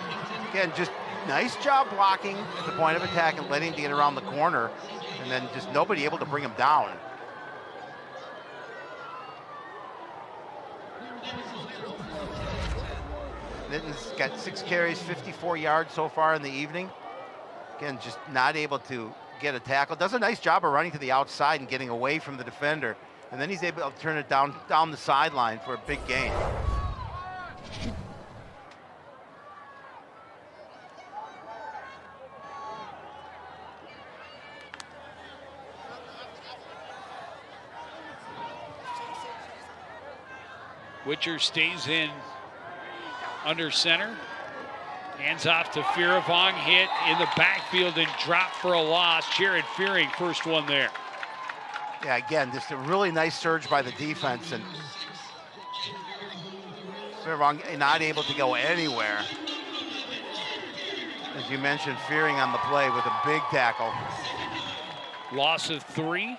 Again, just nice job blocking at the point of attack and letting him get around the corner, and then just nobody able to bring him down. Litton's got 6 carries, 54 yards so far in the evening. Again, just not able to get a tackle. Does a nice job of running to the outside and getting away from the defender. And then he's able to turn it down the sideline for a big gain. Witcher stays in under center. Hands off to Fearavong, hit in the backfield and dropped for a loss. Jared Fearing, first one there. Yeah, again, just a really nice surge by the defense, and Fearavong not able to go anywhere. As you mentioned, Fearing on the play with a big tackle. Loss of 3.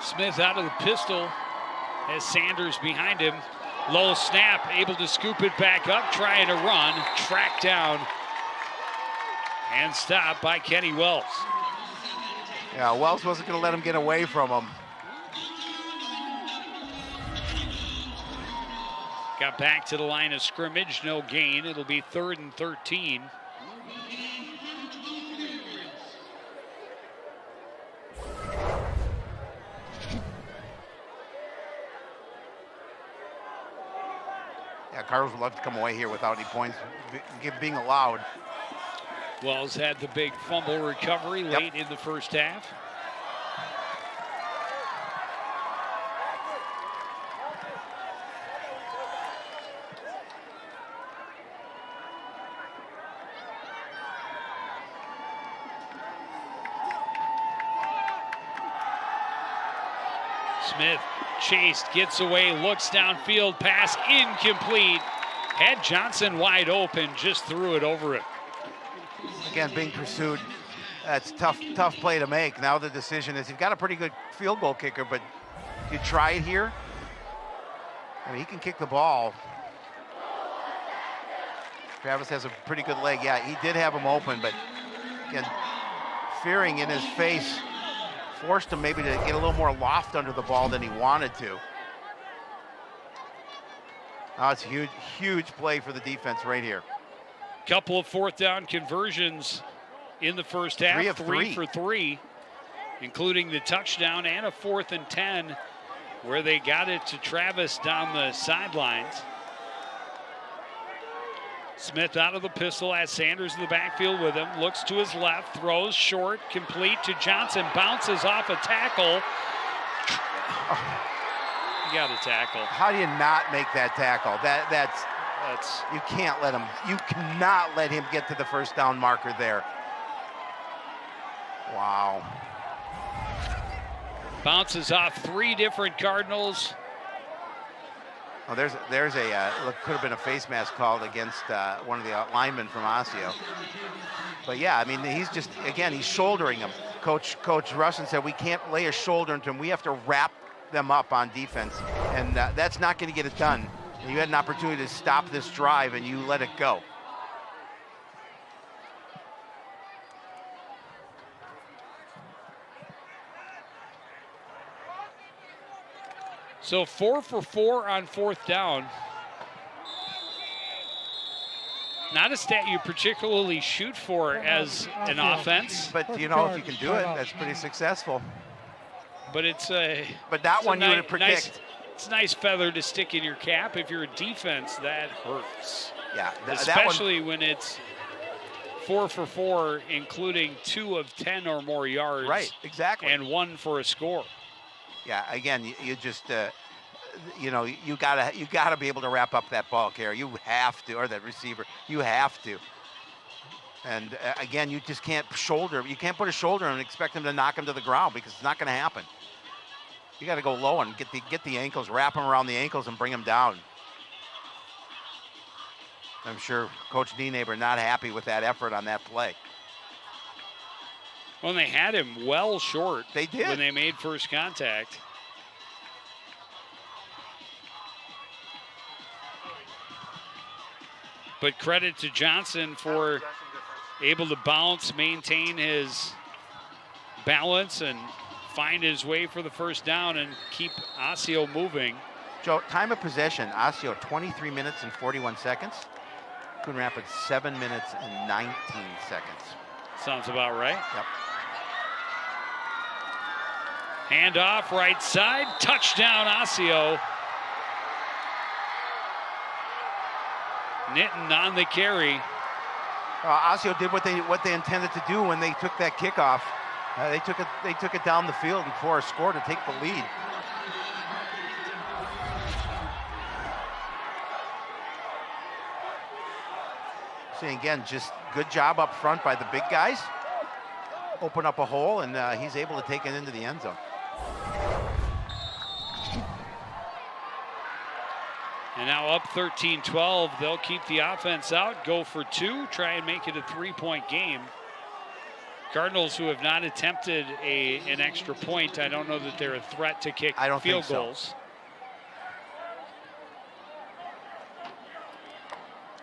Smith out of the pistol has Sanders behind him. Low snap, able to scoop it back up, trying to run, tracked down and stopped by Kenny Wells. Yeah, Wells wasn't going to let him get away from him. Got back to the line of scrimmage, no gain. It'll be 3rd and 13. Cardinals would love to come away here without any points being allowed. Wells had the big fumble recovery late in the first half. Smith chased, gets away, looks downfield, pass incomplete. Had Johnson wide open, just threw it over it. Again, being pursued, that's tough play to make. Now the decision is, you've got a pretty good field goal kicker, but you try it here. I mean, he can kick the ball. Travis has a pretty good leg. Yeah, he did have him open, but again, Fearing in his face forced him maybe to get a little more loft under the ball than he wanted to. Oh, it's a huge, huge play for the defense right here. Couple of 4th down conversions in the first half. 3 of 3 for 3, including the touchdown and a 4th and 10 where they got it to Travis down the sidelines. Smith out of the pistol, has Sanders in the backfield with him, looks to his left, throws short, complete to Johnson, bounces off a tackle. You got a tackle. How do you not make that tackle? That's you can't let him. You cannot let him get to the first down marker there. Wow. Bounces off 3 different Cardinals. Oh, there's a could have been a face mask called against one of the linemen from Osseo. But yeah, I mean, he's just, again, he's shouldering him. Coach Russin said we can't lay a shoulder into him. We have to wrap them up on defense, and that's not going to get it done. You had an opportunity to stop this drive, and you let it go. So 4 for 4 on 4th down. Not a stat you particularly shoot for as an offense. But you know, if you can do it, that's pretty successful. But it's but that one you would predict. It's a nice feather to stick in your cap. If you're a defense, that hurts. Yeah, especially when it's 4 for 4, including 2 of 10 or more yards. Right, exactly. And 1 for a score. Yeah, again, you just you know, you gotta be able to wrap up that ball carrier. You have to, or that receiver. You have to. And again, you just can't shoulder. You can't put a shoulder and expect him to knock him to the ground because it's not going to happen. You got to go low and get the ankles, wrap him around the ankles, and bring him down. I'm sure Coach Nienaber not happy with that effort on that play. Well, they had him well short. They did when they made first contact. But credit to Johnson for able to bounce, maintain his balance, and find his way for the first down and keep Osseo moving. Joe, time of possession, Osseo 23 minutes and 41 seconds. Coon Rapids 7 minutes and 19 seconds. Sounds about right. Yep. Handoff right side, touchdown Osseo. Nitton on the carry. Osseo did what they intended to do when they took that kickoff. They took it down the field and for a score to take the lead. See, again, just good job up front by the big guys. Open up a hole, and he's able to take it into the end zone. And now up 13-12, they'll keep the offense out, go for two, try and make it a 3-point game. Cardinals, who have not attempted an extra point, I don't know that they're a threat to kick field goals.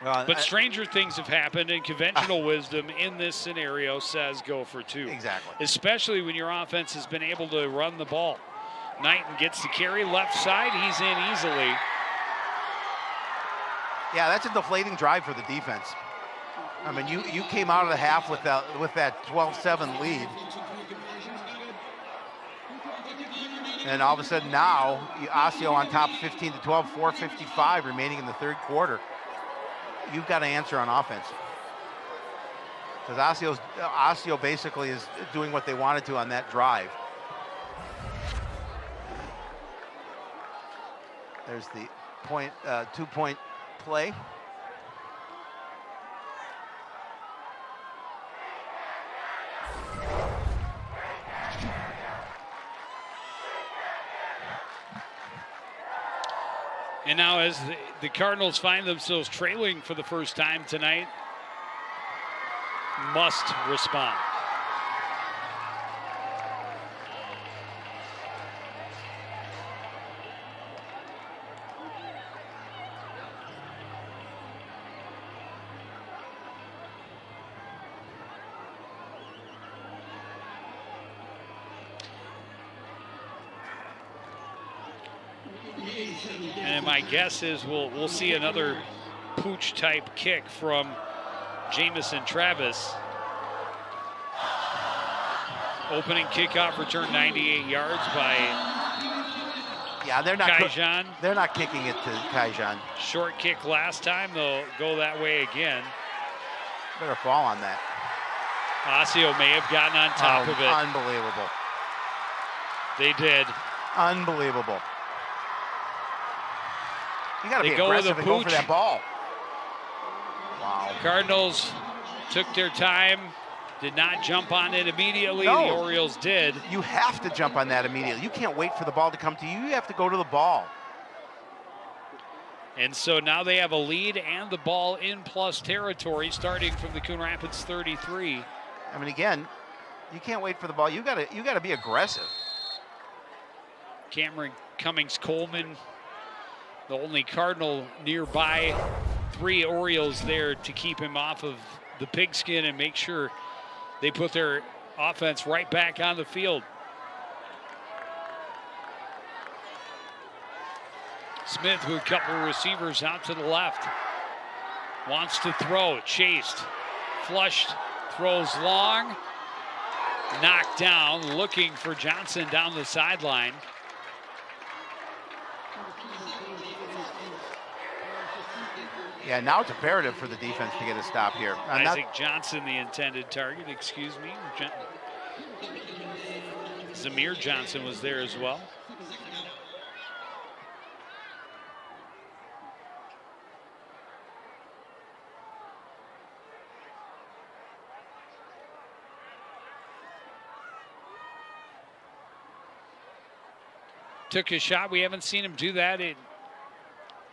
But stranger things have happened, and conventional wisdom in this scenario says go for two. Exactly. Especially when your offense has been able to run the ball. Knighton gets the carry left side, he's in easily. Yeah, that's a deflating drive for the defense. I mean, you came out of the half with that 12-7 lead. And all of a sudden now, Osseo on top 15-12, 4:55 remaining in the third quarter. You've got to answer on offense. Because Osseo basically is doing what they wanted to on that drive. There's the point, 2-point play. And now as the Cardinals find themselves trailing for the first time tonight, must respond. And my guess is we'll see another pooch type kick from Jamison Travis. Opening kickoff return 98 yards by Kaijan. They're not kicking it to Kaijan. Short kick last time, they'll go that way again. Better fall on that. Osseo may have gotten on top of it. Unbelievable. They did. Unbelievable. You got to be aggressive and go for that ball. Wow. Cardinals took their time, did not jump on it immediately. No. The Orioles did. You have to jump on that immediately. You can't wait for the ball to come to you. You have to go to the ball. And so now they have a lead and the ball in plus territory starting from the Coon Rapids 33. I mean, again, you can't wait for the ball. You got to be aggressive. Cameron Cummings-Coleman, the only Cardinal nearby. 3 Orioles there to keep him off of the pigskin and make sure they put their offense right back on the field. Smith with a couple of receivers out to the left. Wants to throw, chased, flushed, throws long, knocked down, looking for Johnson down the sideline. Yeah, now it's imperative for the defense to get a stop here. Isaac Johnson, the intended target, excuse me. Zamir Johnson was there as well. took a shot. We haven't seen him do that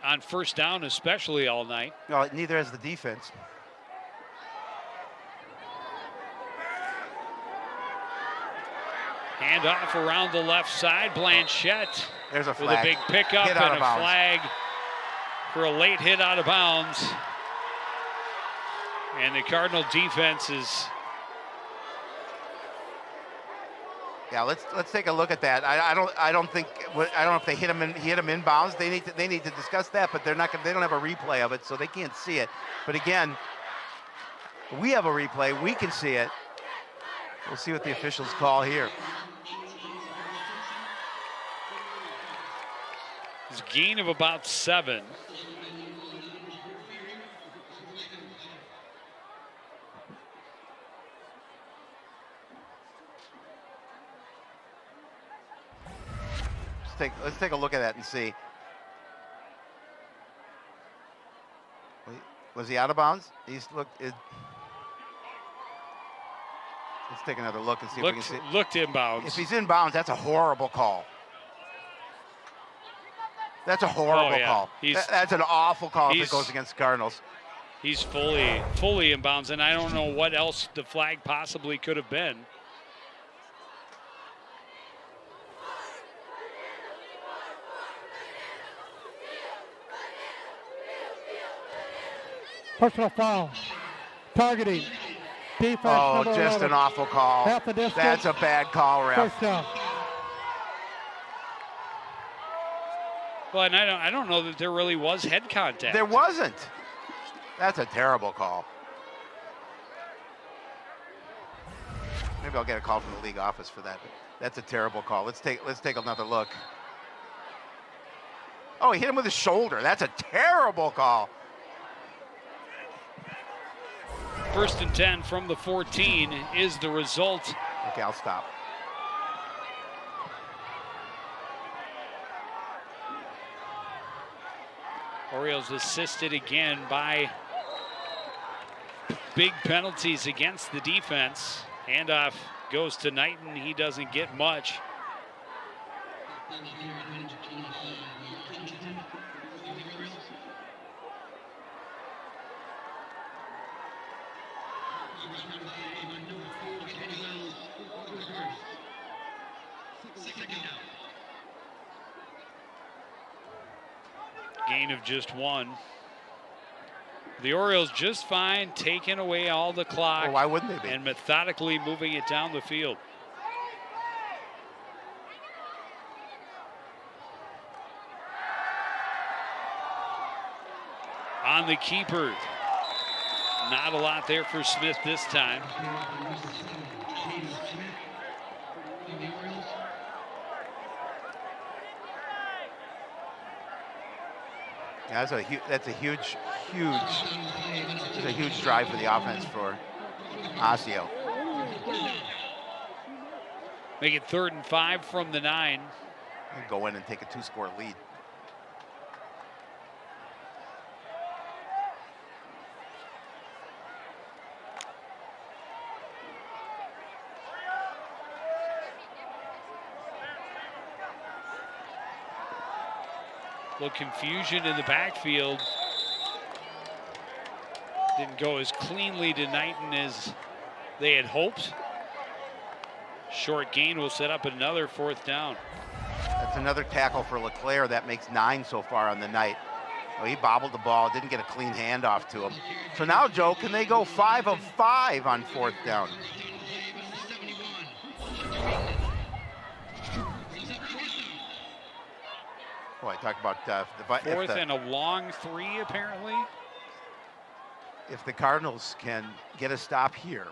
on first down, especially all night. No, neither has the defense. Hand off around the left side. Blanchette There's a with flag. a big pickup Hit and out a of bounds. flag for a late hit out of bounds. And the Cardinal defense is. Yeah, let's take a look at that. I don't know if they hit him inbounds. They need to discuss that, but they don't have a replay of it, so they can't see it. But again, we have a replay. We can see it. We'll see what the officials call here. It's a gain of about 7. Let's take a look at that and see. Was he out of bounds? Let's take another look and see if we can see. Looked inbounds. If he's in bounds, that's a horrible call. That's a horrible call. That's an awful call if it goes against Cardinals. He's fully in bounds, and I don't know what else the flag possibly could have been. Personal foul. Targeting. Defense Oh, number just 11. an awful call. Half the distance. That's a bad call, ref. First down. Well, and I don't know that there really was head contact. There wasn't. That's a terrible call. Maybe I'll get a call from the league office for that. That's a terrible call. Let's take another look. Oh, he hit him with his shoulder. That's a terrible call. 1st and 10 from the 14 is the result. Okay, I'll stop. Orioles assisted again by big penalties against the defense. Handoff goes to Knighton. He doesn't get much. Gain of just 1. The Orioles just fine, taking away all the clock. Well, why wouldn't they be? And methodically moving it down the field. On the keeper. Not a lot there for Smith this time. Yeah, that's a huge drive for the offense for Osseo. Make it 3rd and 5 from the 9. And go in and take a 2-score lead. Little confusion in the backfield. Didn't go as cleanly to Knighton as they had hoped. Short gain will set up another 4th down. That's another tackle for LeClaire. That makes 9 so far on the night. Oh, he bobbled the ball, didn't get a clean handoff to him. So now, Joe, can they go 5 of 5 on 4th down? Oh, I talked about the 4th and a long 3, apparently. If the Cardinals can get a stop here,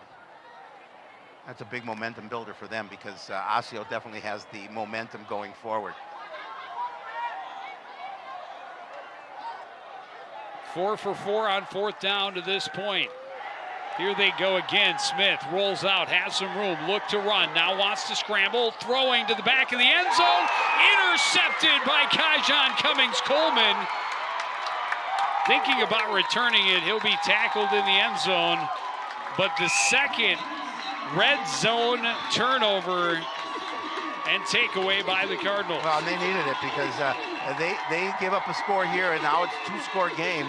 that's a big momentum builder for them because Osseo definitely has the momentum going forward. 4 for 4 on 4th down to this point. Here they go again. Smith rolls out, has some room, look to run, now wants to scramble, throwing to the back of the end zone, intercepted by Kaijon Cummings-Coleman. Thinking about returning it, he'll be tackled in the end zone, but the second red zone turnover, and takeaway by the Cardinals. Well, and they needed it because they give up a score here, and now it's a 2-score game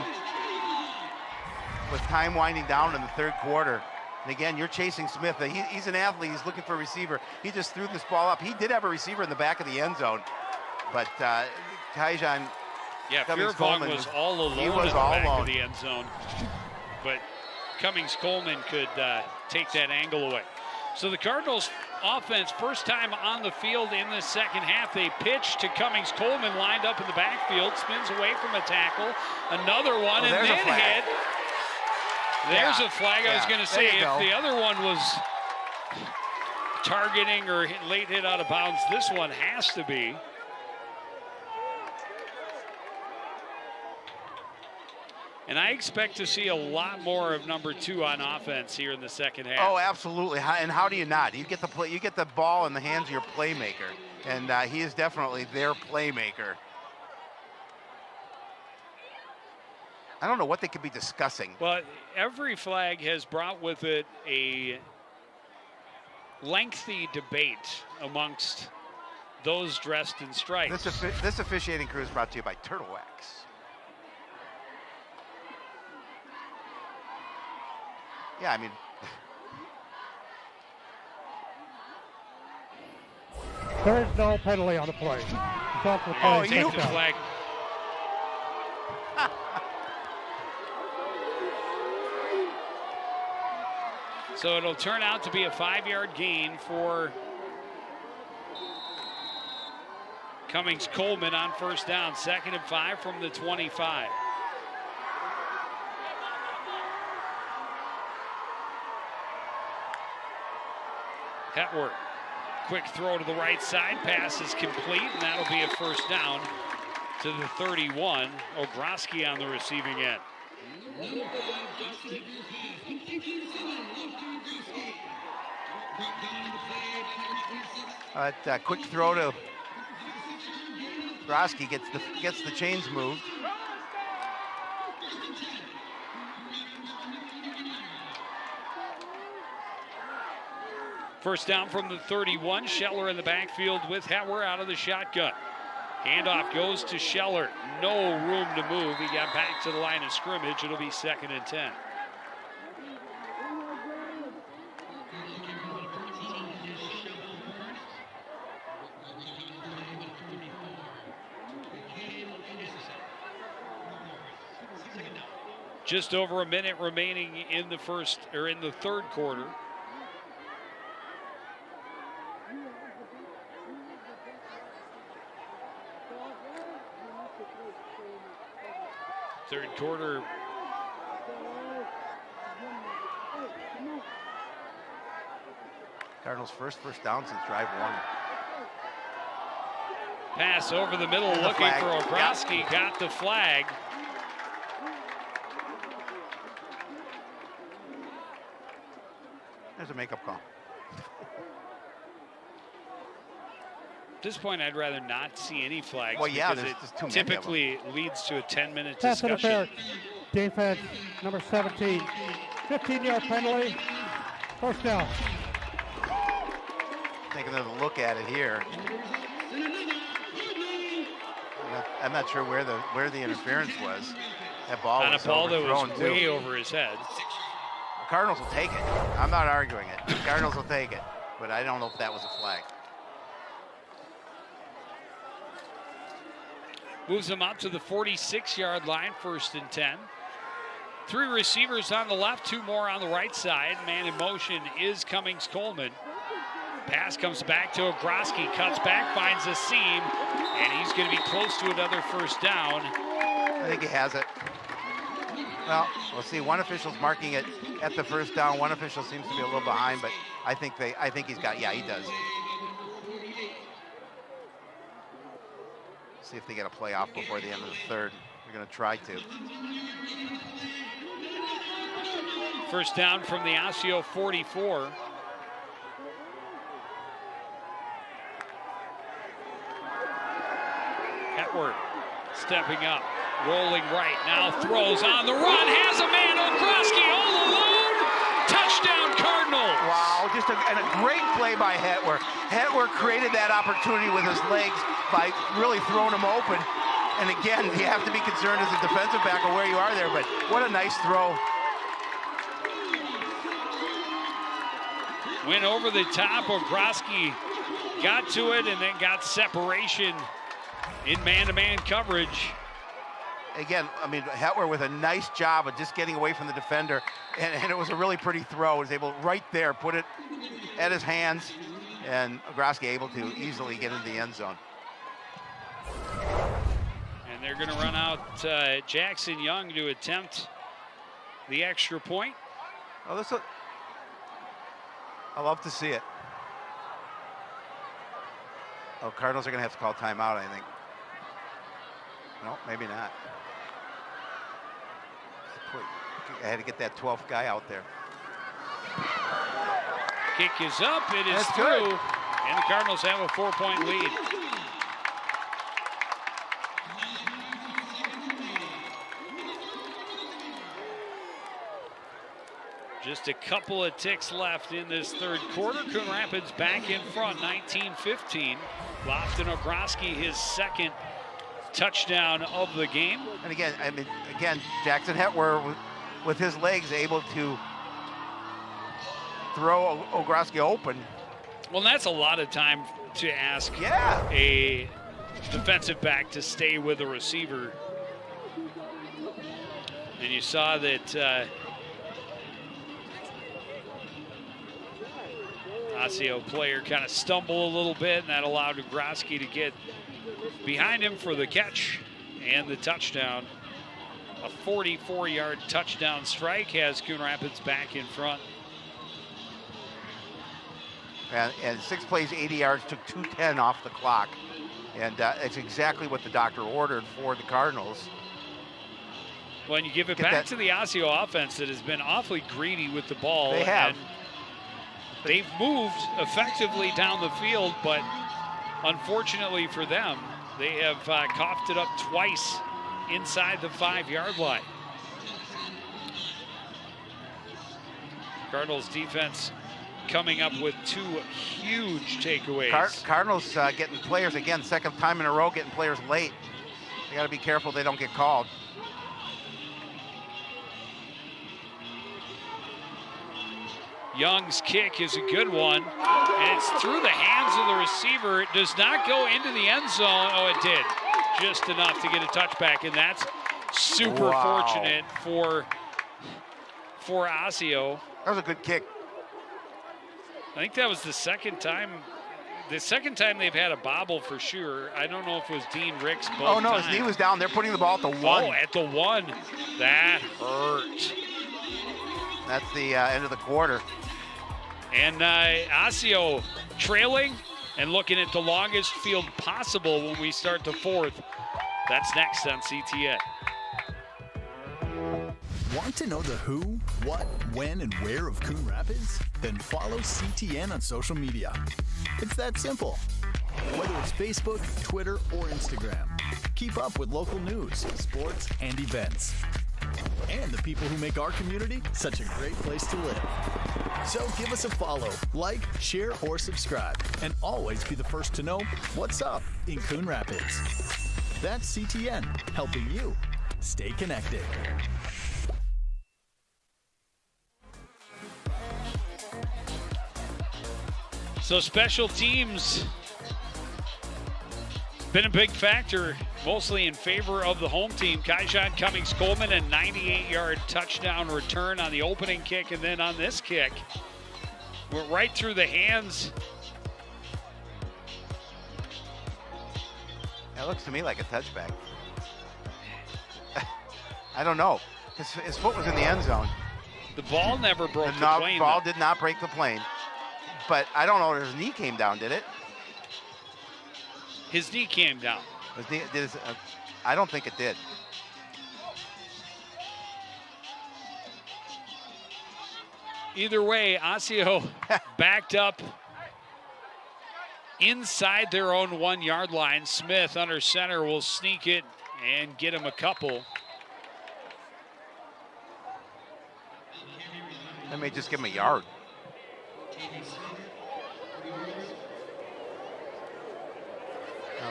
with time winding down in the third quarter. And again, you're chasing Smith. He's an athlete. He's looking for a receiver. He just threw this ball up. He did have a receiver in the back of the end zone, but Tyjon. Yeah, Fearvong was all alone in the back of the end zone, but Cummings-Coleman could take that angle away. So the Cardinals offense, first time on the field in the second half. They pitch to Cummings-Coleman, lined up in the backfield, spins away from a tackle, another one, and then hit. There's a flag. I was going to say, if the other one was targeting or late hit out of bounds, this one has to be. And I expect to see a lot more of number 2 on offense here in the second half. Oh, absolutely. And how do you not? You get the ball in the hands of your playmaker, and he is definitely their playmaker. I don't know what they could be discussing. Well, every flag has brought with it a lengthy debate amongst those dressed in stripes. This officiating crew is brought to you by Turtle Wax. Yeah, I mean, there is no penalty on the play. Oh, take the flag. So it'll turn out to be a 5-yard gain for Cummings-Coleman on first down. 2nd and 5 from the 25. Hetworth, quick throw to the right side, pass is complete, and that'll be a first down to the 31. Ogroski on the receiving end. Quick throw to Ogroski gets the chains moved. First down from the 31. Scheller in the backfield with Hetwer out of the shotgun. Handoff goes to Scheller. No room to move. He got back to the line of scrimmage. It'll be 2nd and 10. Just over a minute remaining in the third quarter. Third quarter. Cardinals' first down since drive 1. Pass over the middle, looking for Ogroski. Yep. Got the flag. There's a makeup call. At this point, I'd rather not see any flags. Well, yeah, because there's too many typically leads to a 10-minute pass discussion. Interference. Defense, number 17. 15-yard penalty. First down. Taking a look at it here. I'm not sure where the interference was. That ball on was a ball that was too. way over his head. The Cardinals will take it. I'm not arguing it. The Cardinals will take it, but I don't know if that was a flag. Moves them out to the 46-yard line, 1st and 10. 3 receivers on the left, 2 more on the right side. Man in motion is Cummings-Coleman. Pass comes back to Ogroski, cuts back, finds a seam, and he's going to be close to another first down. I think he has it. Well, we'll see. One official's marking it at the first down. One official seems to be a little behind, but I think he's got. Yeah, he does. See if they get a play off before the end of the third. They're going to try to. First down from the Osseo 44. Hetworth stepping up, rolling right, now throws on the run, has a man, Ogroski all alone, touchdown Cardinals. Cardinals. Wow, just a great play by Hetwer. Hetwer created that opportunity with his legs by really throwing him open. And again, you have to be concerned as a defensive back of where you are there, but what a nice throw. Went over the top. Ogroski got to it and then got separation in man-to-man coverage. Again, I mean, Hetwer with a nice job of just getting away from the defender, and it was a really pretty throw. He was able right there, put it at his hands, and Ogroski able to easily get into the end zone. And they're going to run out Jackson Young to attempt the extra point. Oh, I love to see it. Oh, Cardinals are going to have to call timeout, I think. No, maybe not. I had to get that 12th guy out there. Kick is up, it is through, good. And the Cardinals have a 4-point lead. Just a couple of ticks left in this third quarter. Coon Rapids back in front, 19-15. Lofton Ogroski, his second touchdown of the game. And again, Jackson Hetwer with his legs able to throw Ogroski open. Well, that's a lot of time to ask a defensive back to stay with a receiver. And you saw that Osseo player kind of stumble a little bit, and that allowed Ogroski to get behind him for the catch and the touchdown. A 44-yard touchdown strike has Coon Rapids back in front. And 6 plays, 80 yards, took 2:10 off the clock. And it's exactly what the doctor ordered for the Cardinals. When you give it back to the Osseo offense that has been awfully greedy with the ball. They have. And they've moved effectively down the field, but unfortunately for them, they have coughed it up twice inside the 5-yard line. Cardinals defense coming up with 2 huge takeaways. Cardinals getting players, again, second time in a row, getting players late. They got to be careful they don't get called. Young's kick is a good one, and it's through the hands of the receiver. It does not go into the end zone. Oh, it did. Just enough to get a touchback, and that's super fortunate for Osseo. That was a good kick. I think that was the second time they've had a bobble for sure. I don't know if it was Dean Ricks both Oh, no, times. his knee was down. They're putting the ball at the 1. Oh, at the 1. That hurt. That's the end of the quarter. And Osseo trailing and looking at the longest field possible when we start the 4th. That's next on CTN. Want to know the who, what, when, and where of Coon Rapids? Then follow CTN on social media. It's that simple. Whether it's Facebook, Twitter, or Instagram, keep up with local news, sports, and events. And the people who make our community such a great place to live. So give us a follow, like, share, or subscribe, and always be the first to know what's up in Coon Rapids. That's CTN, helping you stay connected. So special teams been a big factor, mostly in favor of the home team. Kaijan Cummings-Coleman, a 98-yard touchdown return on the opening kick, and then on this kick, went right through the hands. That looks to me like a touchback. I don't know. His foot was in the end zone. The ball never broke the plane. The ball did not break the plane. But I don't know if his knee came down, did it? His knee came down. I don't think it did. Either way, Osseo backed up inside their own 1-yard line. Smith under center will sneak it and get him a couple. That may just give him a yard.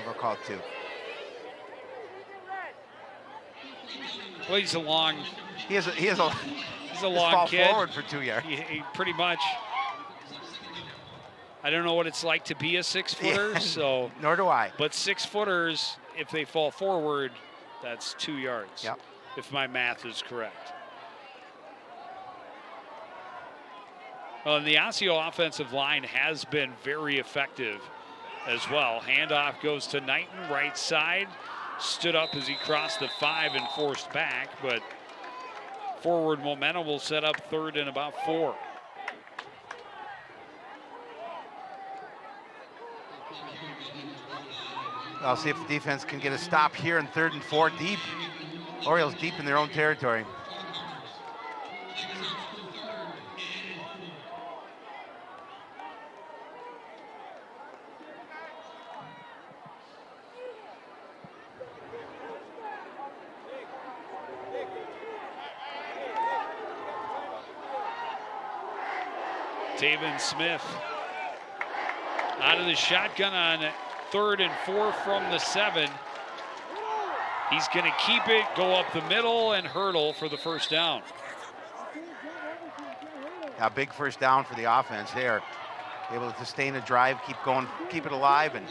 We'll call it 2. Well, he's a long. He's a long fall kid. Forward for 2 yards. He pretty much. I don't know what it's like to be a 6-footer, so. Nor do I. But 6-footers, if they fall forward, that's 2 yards. Yep. If my math is correct. Well, and the Osseo offensive line has been very effective as well. Handoff goes to Knighton, right side. Stood up as he crossed the 5 and forced back, but forward momentum will set up 3rd and about 4. I'll see if the defense can get a stop here in 3rd and 4 deep. Orioles deep in their own territory. Taven Smith out of the shotgun on 3rd and 4 from the 7. He's going to keep it, go up the middle, and hurdle for the first down. A big first down for the offense there. Able to sustain a drive, keep going, keep it alive, and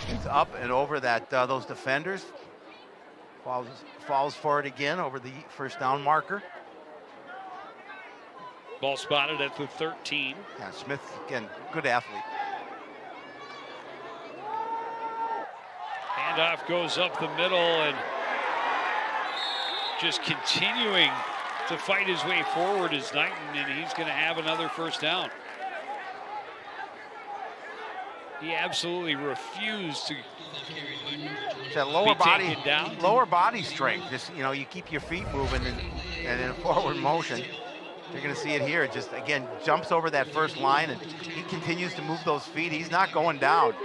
it's up and over that those defenders. Falls forward again over the first down marker. Ball spotted at the 13. Yeah, Smith, again, good athlete. Handoff goes up the middle and just continuing to fight his way forward is Knighton, and he's going to have another first down. He absolutely refused to that lower body strength. Just, you know, you keep your feet moving and in a forward motion. You're going to see it here. Just, again, jumps over that first line, and he continues to move those feet. He's not going down.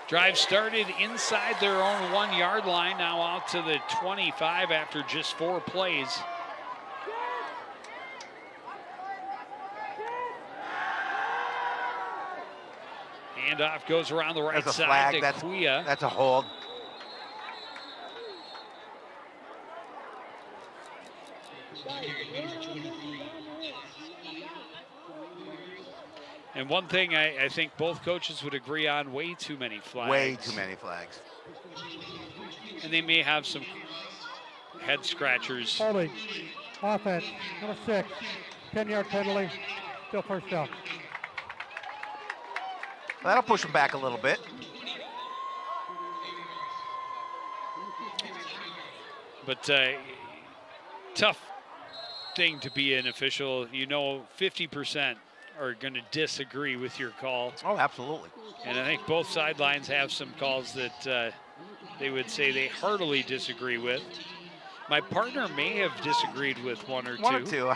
Drive started inside their own 1-yard line, now out to the 25 after just 4 plays. Handoff goes around the right side to Kuya. That's a hold. And one thing I think both coaches would agree on, way too many flags. Way too many flags. And they may have some head scratchers. Holding. Offense. Number 6. 10-yard penalty. Still first down. That'll push them back a little bit. But tough thing to be an official. You know, 50% are going to disagree with your call. Oh, absolutely. And I think both sidelines have some calls that they would say they heartily disagree with. My partner may have disagreed with one or two.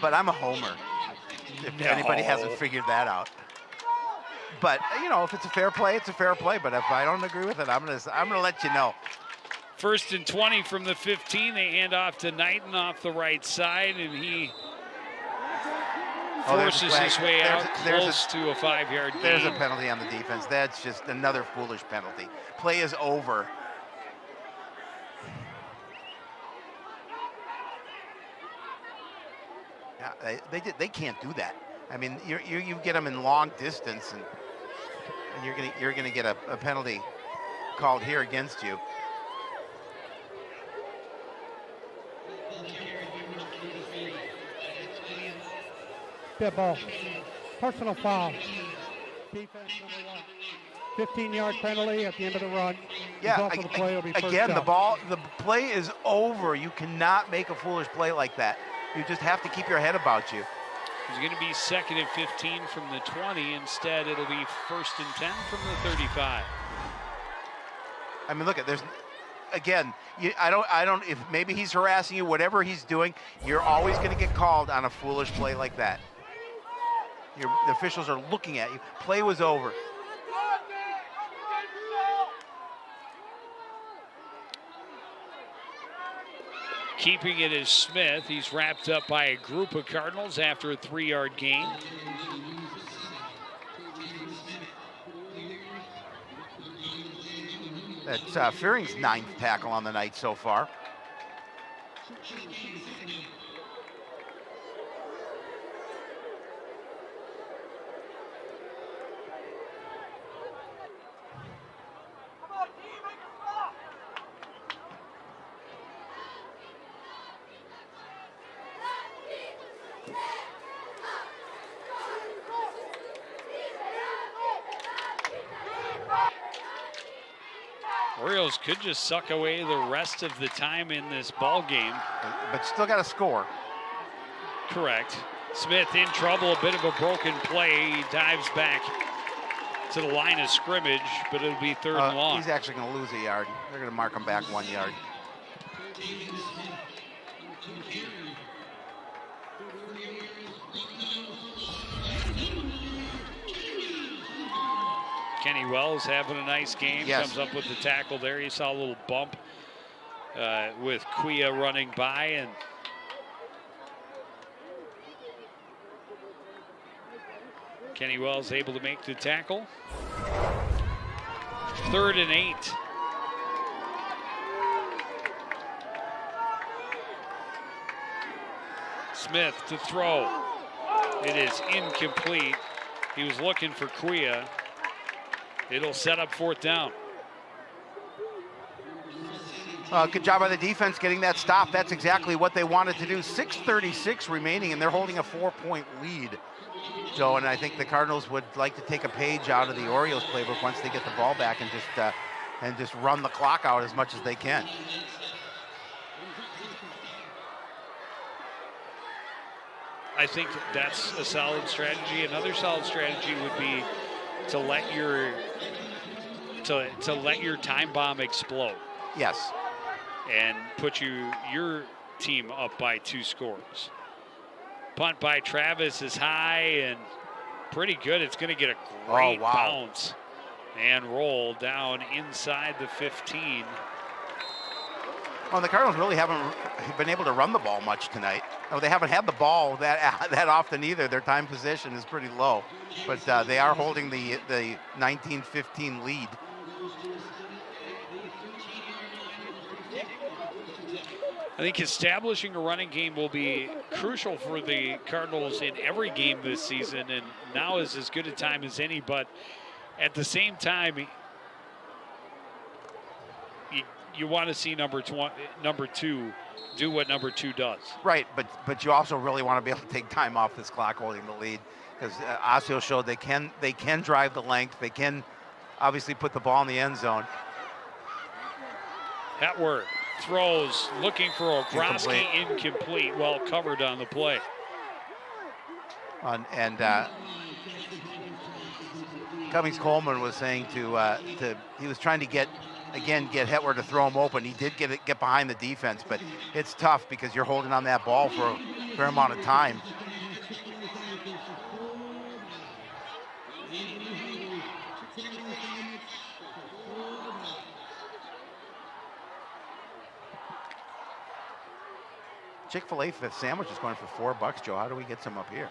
But I'm a homer, if anybody hasn't figured that out. But, you know, if it's a fair play, it's a fair play. But if I don't agree with it, I'm gonna let you know. 1st and 20 from the 15. They hand off to Knighton off the right side, and he forces his way out close to a 5-yard gain. There's a penalty on the defense. That's just another foolish penalty. Play is over. Yeah, they can't do that. I mean, you get them in long distance, and you're gonna get a penalty called here against you. Dead ball. Personal foul. Defense number 1. 15-yard penalty at the end of the run. Yeah, the play will be first again, down. the play is over. You cannot make a foolish play like that. You just have to keep your head about you. It's going to be 2nd and 15 from the 20. Instead, it'll be 1st and 10 from the 35. I mean, look, again, if maybe he's harassing you, whatever he's doing, you're always going to get called on a foolish play like that. The officials are looking at you. Play was over. Keeping it is Smith. He's wrapped up by a group of Cardinals after a 3-yard gain. That's Fearing's 9th tackle on the night so far. Orioles could just suck away the rest of the time in this ball game. But still got to score. Correct. Smith in trouble, a bit of a broken play. He dives back to the line of scrimmage, but it'll be 3rd and long. He's actually going to lose a yard. They're going to mark him back 1 yard. Kenny Wells having a nice game. Yes. Comes up with the tackle there. You saw a little bump with Quia running by, and Kenny Wells able to make the tackle. 3rd and 8. Smith to throw. It is incomplete. He was looking for Quia. It'll set up 4th down. Good job by the defense getting that stop. That's exactly what they wanted to do. 6:36 remaining, and they're holding a 4-point lead. Joe, and I think the Cardinals would like to take a page out of the Orioles playbook once they get the ball back and just run the clock out as much as they can. I think that's a solid strategy. Another solid strategy would be to let your time bomb explode. Yes. And put your team up by 2 scores. Punt by Travis is high and pretty good. It's going to get a great bounce and roll down inside the 15. Well, the Cardinals really haven't been able to run the ball much tonight. No, they haven't had the ball that often either. Their time possession is pretty low, but they are holding the 19-15 lead. I think establishing a running game will be crucial for the Cardinals in every game this season, and now is as good a time as any, but at the same time, you want to see number 2 do what number 2 does. Right, but you also really want to be able to take time off this clock holding the lead, because Osseo showed they can drive the length. They can obviously put the ball in the end zone. Hetworth throws, looking for Ogroski, incomplete, well covered on the play. Cummings Coleman was saying he was trying to get Hetworth to throw him open. He did get behind the defense, but it's tough because you're holding on that ball for a fair amount of time. Chick-fil-A sandwich is going for $4, Joe. How do we get some up here?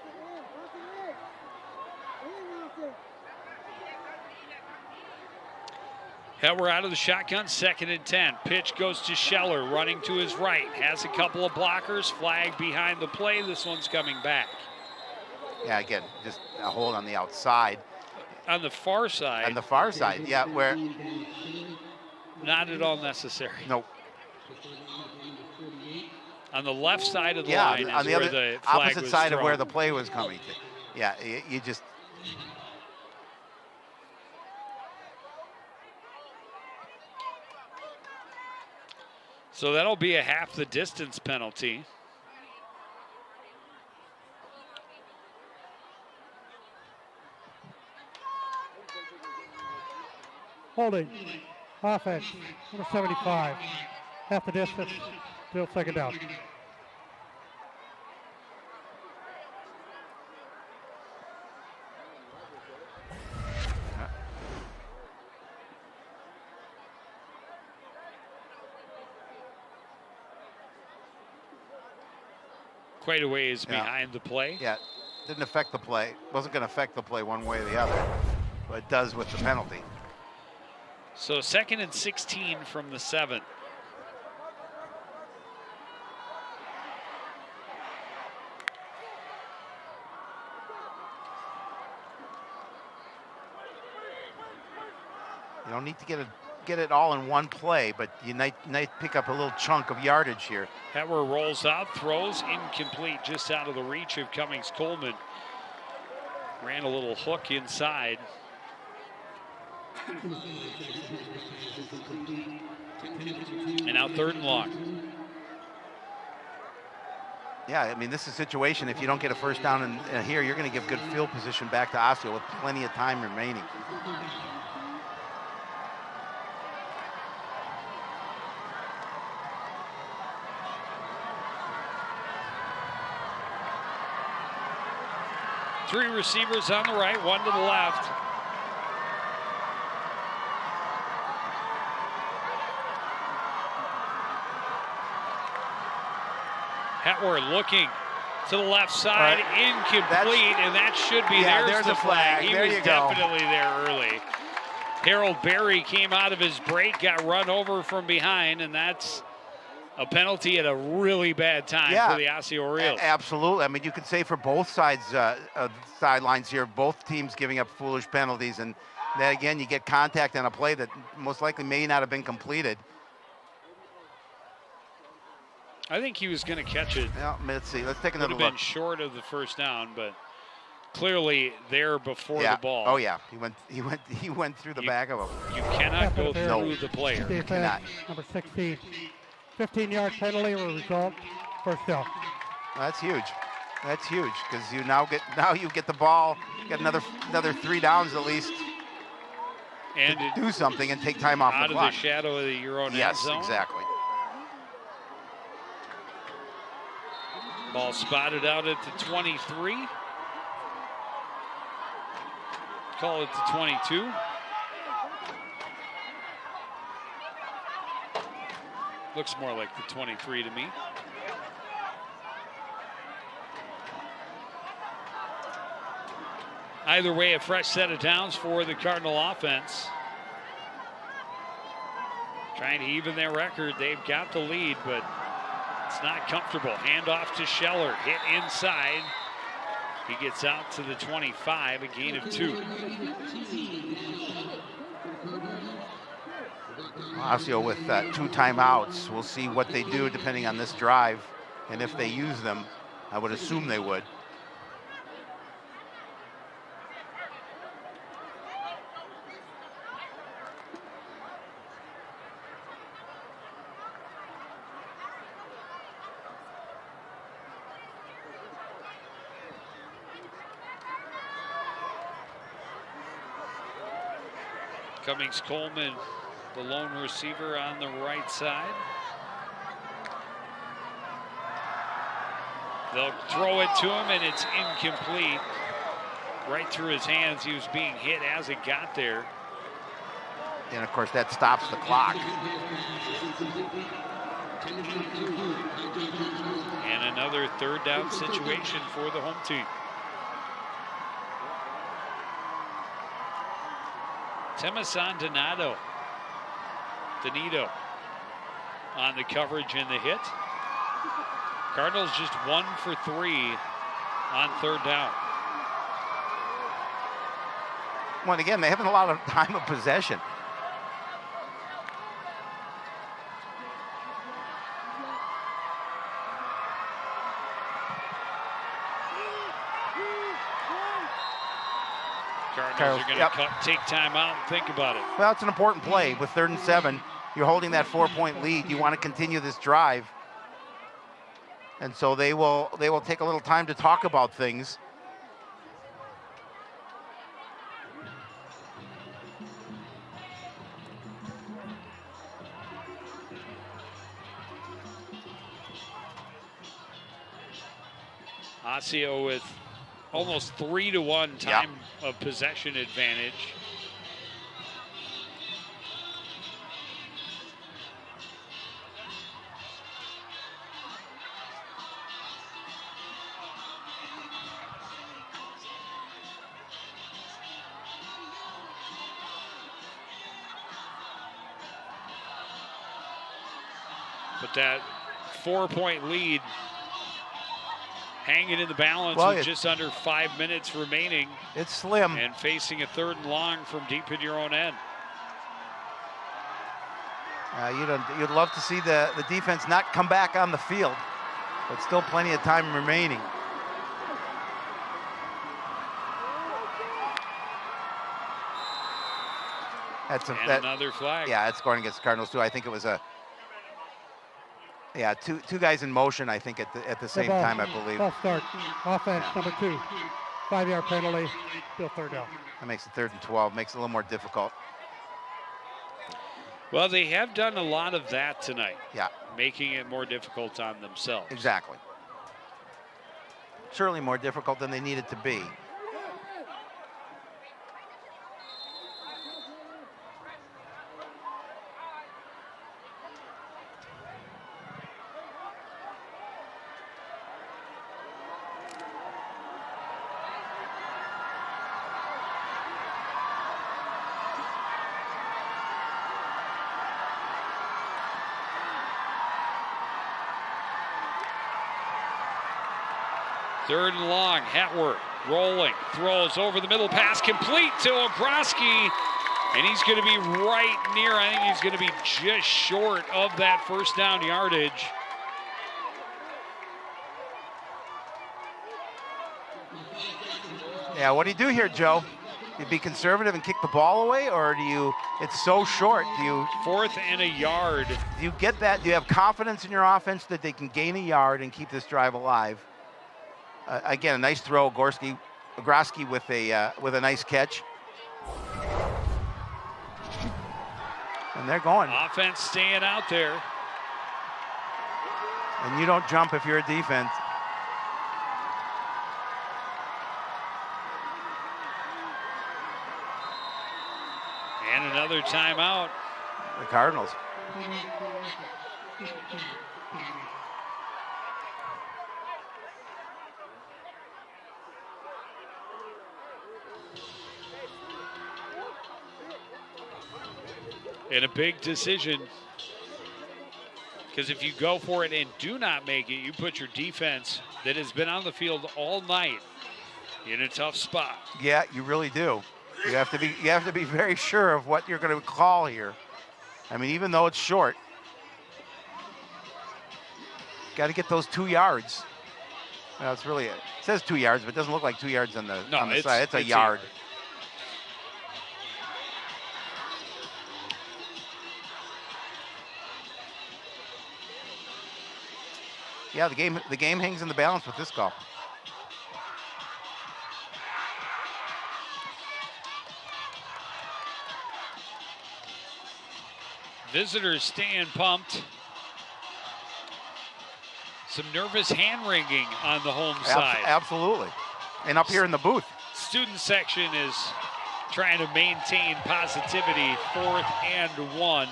We're out of the shotgun, 2nd and 10. Pitch goes to Scheller, running to his right. Has a couple of blockers, flag behind the play. This one's coming back. Yeah, again, just a hold on the outside. On the far side. On the far side, yeah, where. Not at all necessary. Nope. On the left side of the line on is the where other the flag opposite was side thrown. of where the play was coming to. Yeah, you just. So that'll be a half the distance penalty. Holding. offense, number 75. Half the distance, still second down. Quite a ways behind the play. Yeah, didn't affect the play. Wasn't going to affect the play one way or the other, but it does with the penalty. So 2nd and 16 from the 7. You don't need to get it all in one play, but you might pick up a little chunk of yardage here. Hetwer rolls out, throws incomplete, just out of the reach of Cummings Coleman. Ran a little hook inside. And now 3rd and long. Yeah, I mean, this is a situation, if you don't get a first down in here, you're going to give good field position back to Osseo with plenty of time remaining. Three receivers on the right, one to the left. Hetwer looking to the left side, incomplete, and that should be, there's the flag. He was definitely there early. Harold Berry came out of his break, got run over from behind, and that's a penalty at a really bad time for the Osseo Orioles. Absolutely. I mean, you could say for both sides of the sidelines here, both teams giving up foolish penalties, and then again, you get contact on a play that most likely may not have been completed. I think he was going to catch it. Yeah, let's see. Let's take another look. Would have been short of the first down, but clearly there before the ball. Oh yeah, he went through the back of him. You cannot go through the player. You cannot. Number 16. 15-yard penalty will result first down. That's huge. That's huge because you you get the ball, get another 3 downs at least, and to do something and take time off the clock. Out of the shadow of your own end zone. Yes, exactly. Ball spotted out at the 23. Call it to 22. Looks more like the 23 to me. Either way, a fresh set of downs for the Cardinal offense. Trying to even their record. They've got the lead, but it's not comfortable. Handoff to Scheller, hit inside. He gets out to the 25, a gain of 2. Osseo with 2 timeouts. We'll see what they do depending on this drive, and if they use them, I would assume they would. Cummings Coleman, the lone receiver on the right side. They'll throw it to him, and it's incomplete. Right through his hands. He was being hit as it got there. And of course, that stops the clock. And another 3rd down situation for the home team. Temasan Donato on the coverage and the hit. Cardinals just 1 for 3 on 3rd down. Well, again, they haven't a lot of time of possession. Cardinals are going to take time out and think about it. Well, it's an important play. With 3rd and 7, you're holding that 4-point lead. You want to continue this drive. And so they will take a little time to talk about things. Osseo with almost 3-to-1 time of possession advantage. But that 4-point lead hanging in the balance with just under 5 minutes remaining. It's slim. And facing a 3rd and long from deep in your own end. You'd love to see the defense not come back on the field, but still plenty of time remaining. That's another flag. Yeah, it's going against the Cardinals too. I think it was two guys in motion. I think at the same time, I believe. False start. Offense number 2. 5-yard penalty. Still 3rd down. That makes it 3rd and 12. Makes it a little more difficult. Well, they have done a lot of that tonight. Yeah. Making it more difficult on themselves. Exactly. Certainly more difficult than they need it to be. Third and long, Hetworth rolling, throws over the middle, pass complete to Ogroski, and he's going to be right near, I think he's going to be just short of that 1st down yardage. Yeah, what do you do here, Joe? You be conservative and kick the ball away, or do you, it's so short, do you? 4th and a yard. Do you get that? Do you have confidence in your offense that they can gain a yard and keep this drive alive? Again, a nice throw, Ogroski with a nice catch. And they're going. Offense staying out there. And you don't jump if you're a defense. And another timeout. The Cardinals. And a big decision, because if you go for it and do not make it, you put your defense that has been on the field all night in a tough spot. Yeah, you really do. You have to be very sure of what you're going to call here. I mean, even though it's short, got to get those 2 yards. Well, it's really, it says 2 yards, but it doesn't look like 2 yards on the side. It's a yard. Yeah, the game hangs in the balance with this call. Visitors staying pumped. Some nervous hand-wringing on the home side. Absolutely. And up here in the booth. Student section is trying to maintain positivity. 4th and 1.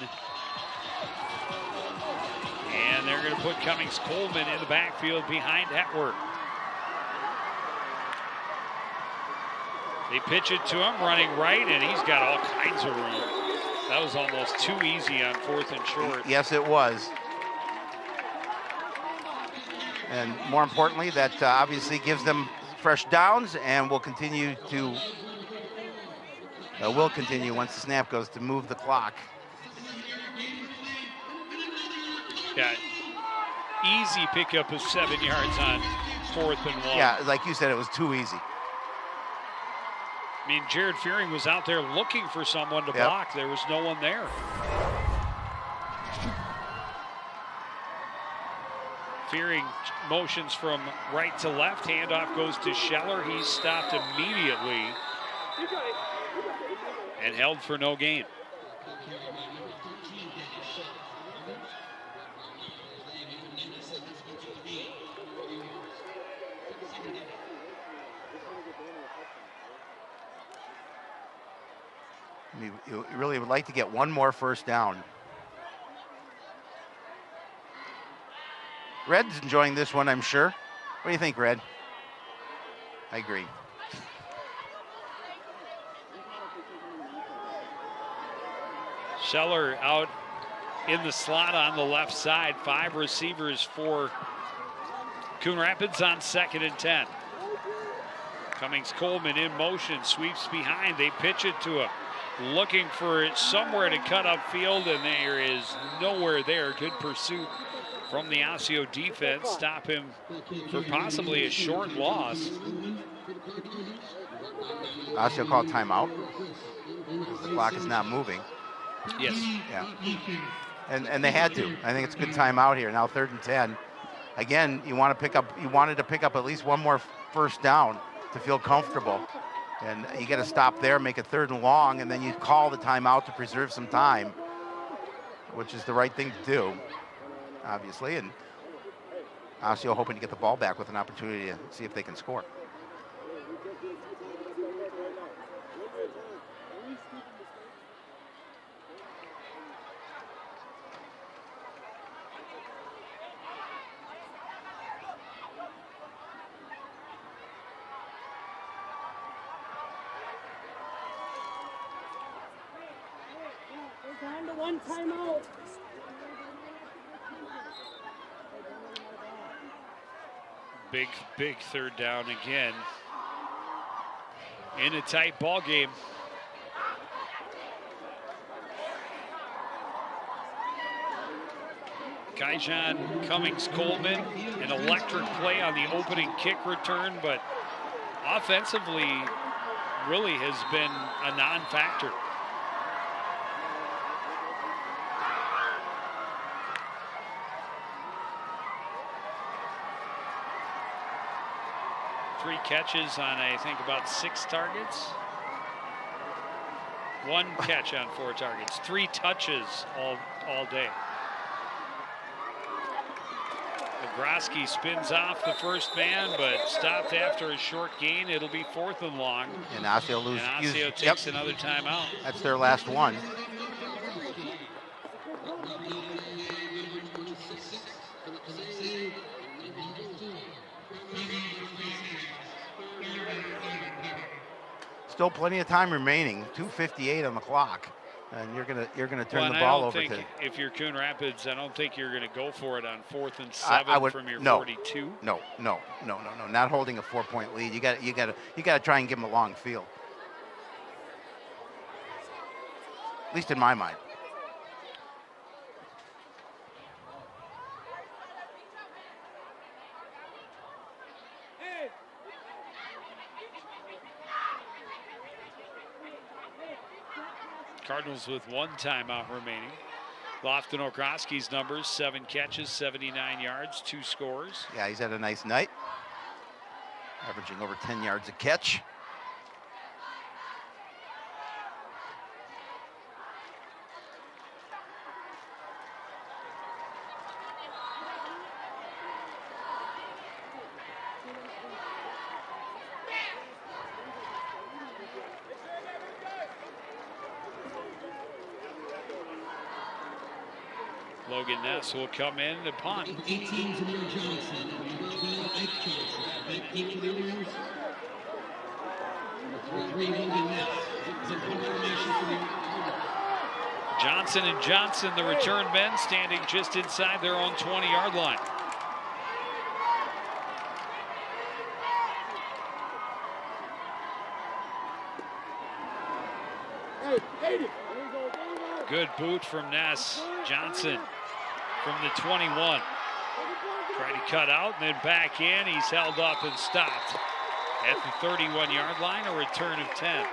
And they're going to put Cummings Coleman in the backfield behind Hetworth. They pitch it to him, running right, and he's got all kinds of room. That was almost too easy on 4th and short. Yes, it was. And more importantly, that obviously gives them fresh downs, and will continue once the snap goes to move the clock. Yeah, easy pickup of 7 yards on 4th and 1. Yeah, like you said, it was too easy. I mean, Jared Fearing was out there looking for someone to block. There was no one there. Fearing motions from right to left. Handoff goes to Scheller. He's stopped immediately and held for no gain. You really would like to get one more first down. Red's enjoying this one, I'm sure. What do you think, Red? I agree. Scheller out in the slot on the left side. 5 receivers for Coon Rapids on 2nd and 10. Cummings-Coleman in motion, sweeps behind. They pitch it to him, looking for somewhere to cut upfield, and there is nowhere there. Good pursuit from the Osseo defense. Stop him for possibly a short loss. Osseo called timeout because the clock is not moving. Yes. Yeah. And they had to. I think it's a good timeout here. Now 3rd and 10. Again, you wanted to pick up at least one more first down to feel comfortable. And you got to stop there, make it 3rd and long, and then you call the timeout to preserve some time, which is the right thing to do, obviously. And Osseo hoping to get the ball back with an opportunity to see if they can score. Down to 1 timeout. Big 3rd down again. In a tight ball game. Kaijan Cummings-Coleman, an electric play on the opening kick return, but offensively really has been a non-factor. Three catches on, I think, about 6 targets. 1 catch on 4 targets. 3 touches all day. Groski spins off the first man, but stopped after a short gain. It'll be 4th and long. And Osseo takes another timeout. That's their last one. Still plenty of time remaining. 2:58 on the clock, and you're gonna turn the ball over to. If you're Coon Rapids, I don't think you're gonna go for it on 4th and 7 from your 42. No. Not holding a 4-point lead. You got to try and give them a long field. At least in my mind. Cardinals with 1 timeout remaining. Lofton Okroski's numbers: 7 catches, 79 yards, 2 scores. Yeah, he's had a nice night, averaging over 10 yards a catch. Logan Ness will come in to punt. 18, Zamir Johnson. Number 12, Ike Johnson. Back deep for the Orioles. Number 3, Logan Ness. Is a punt formation for the Orioles. Johnson and Johnson, the return men, standing just inside their own 20-yard line. Good boot from Ness. Johnson from the 21. Trying to cut out and then back in. He's held up and stopped at the 31-yard line, a return of 10.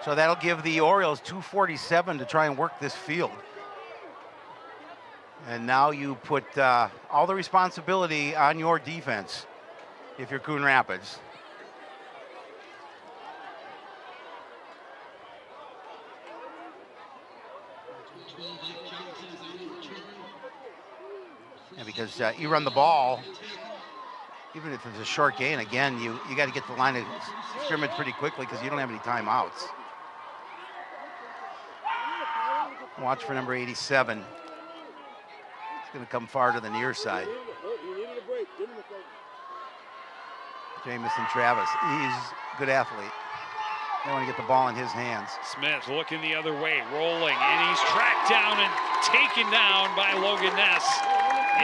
So that'll give the Orioles 2:47 to try and work this field. And now you put all the responsibility on your defense if you're Coon Rapids. And because you run the ball, even if it's a short gain, again, you got to get the line of scrimmage pretty quickly because you don't have any timeouts. Watch for number 87. It's going to come far to the near side. Jamison Travis, he's a good athlete. They want to get the ball in his hands. Smith looking the other way, rolling, and he's tracked down and taken down by Logan Ness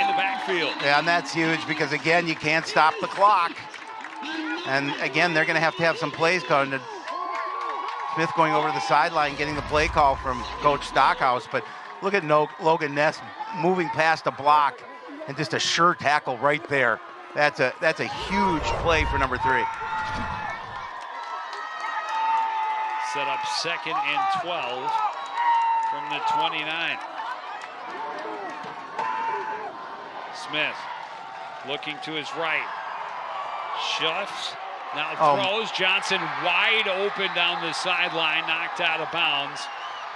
in the backfield. Yeah, and that's huge because, again, you can't stop the clock. And, again, they're going to have some plays called. Smith going over to the sideline, getting the play call from Coach Stockhouse. But look at Logan Ness moving past a block and just a sure tackle right there. That's a huge play for number 3. Set up 2nd and 12 from the 29. Smith looking to his right. Shuffs, now throws. Johnson wide open down the sideline, knocked out of bounds.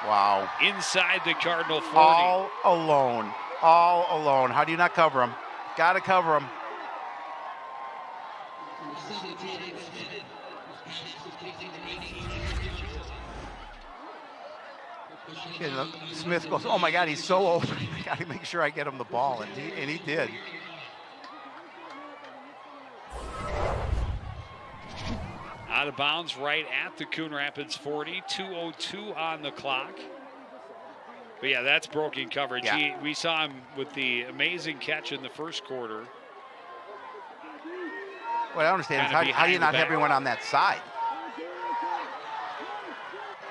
Wow. Inside the Cardinal 40. All alone. How do you not cover him? Got to cover him. Smith goes, oh my God, he's so open. I got to make sure I get him the ball, and he did. Out of bounds right at the Coon Rapids 40, 2:02 on the clock. But yeah, that's broken coverage. Yeah. We saw him with the amazing catch in the first quarter. What I understand is how do you not have everyone on that side?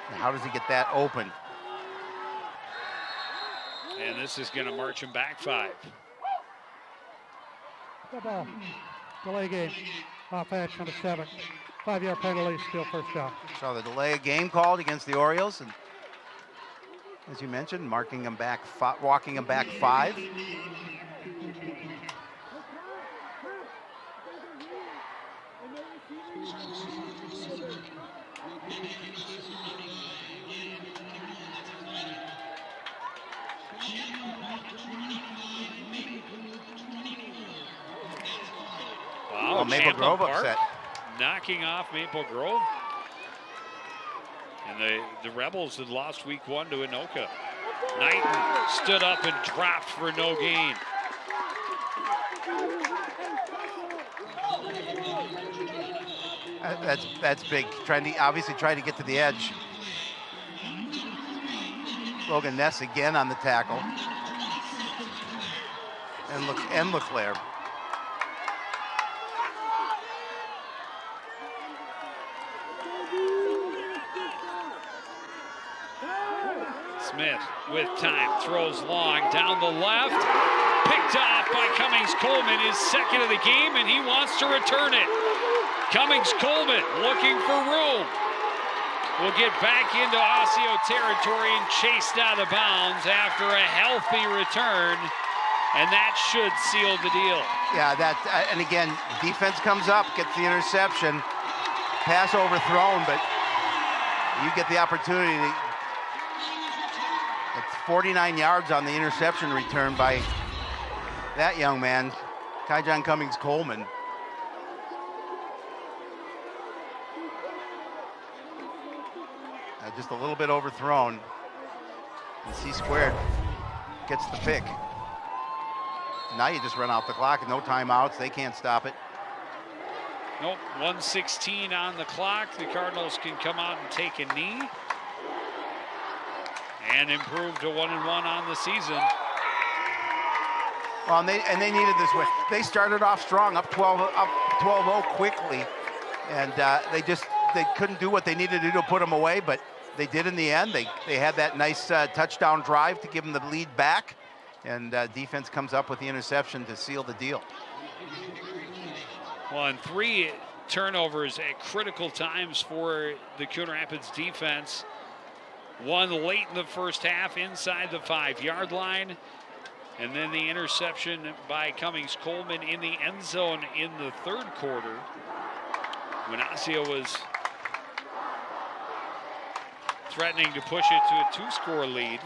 And how does he get that open? And this is going to march him back 5. Good ball. Delay game. Offense number 7. 5-yard penalty, still first down. So the delay of game called against the Orioles, and as you mentioned, walking him back 5. Wow, Maple Grove upset. Knocking off Maple Grove. And the Rebels had lost week 1 to Anoka. Knighton stood up and dropped for no gain. That's big. Obviously trying to get to the edge. Logan Ness again on the tackle. And LeClaire. Smith with time, throws long down the left, picked off by Cummings Coleman, his 2nd of the game, and he wants to return it. Cummings Coleman looking for room. Will get back into Osseo territory and chased out of bounds after a healthy return, and that should seal the deal. Yeah, and again, defense comes up, gets the interception, pass overthrown, but you get the opportunity to. It's 49 yards on the interception return by that young man, Kyjon Cummings Coleman. Just a little bit overthrown. And C squared gets the pick. Now you just run out the clock and no timeouts. They can't stop it. Nope, 1:16 on the clock. The Cardinals can come out and take a knee and improve to 1-1 on the season. Well, and they needed this win. They started off strong, up 12-0 quickly, and they couldn't do what they needed to do to put them away, but they did in the end. They had that nice touchdown drive to give them the lead back, and defense comes up with the interception to seal the deal. Well, and 3 turnovers at critical times for the Coon Rapids defense. 1 late in the first half inside the 5-yard line. And then the interception by Cummings Coleman in the end zone in the 3rd quarter when Osseo was threatening to push it to a 2-score lead.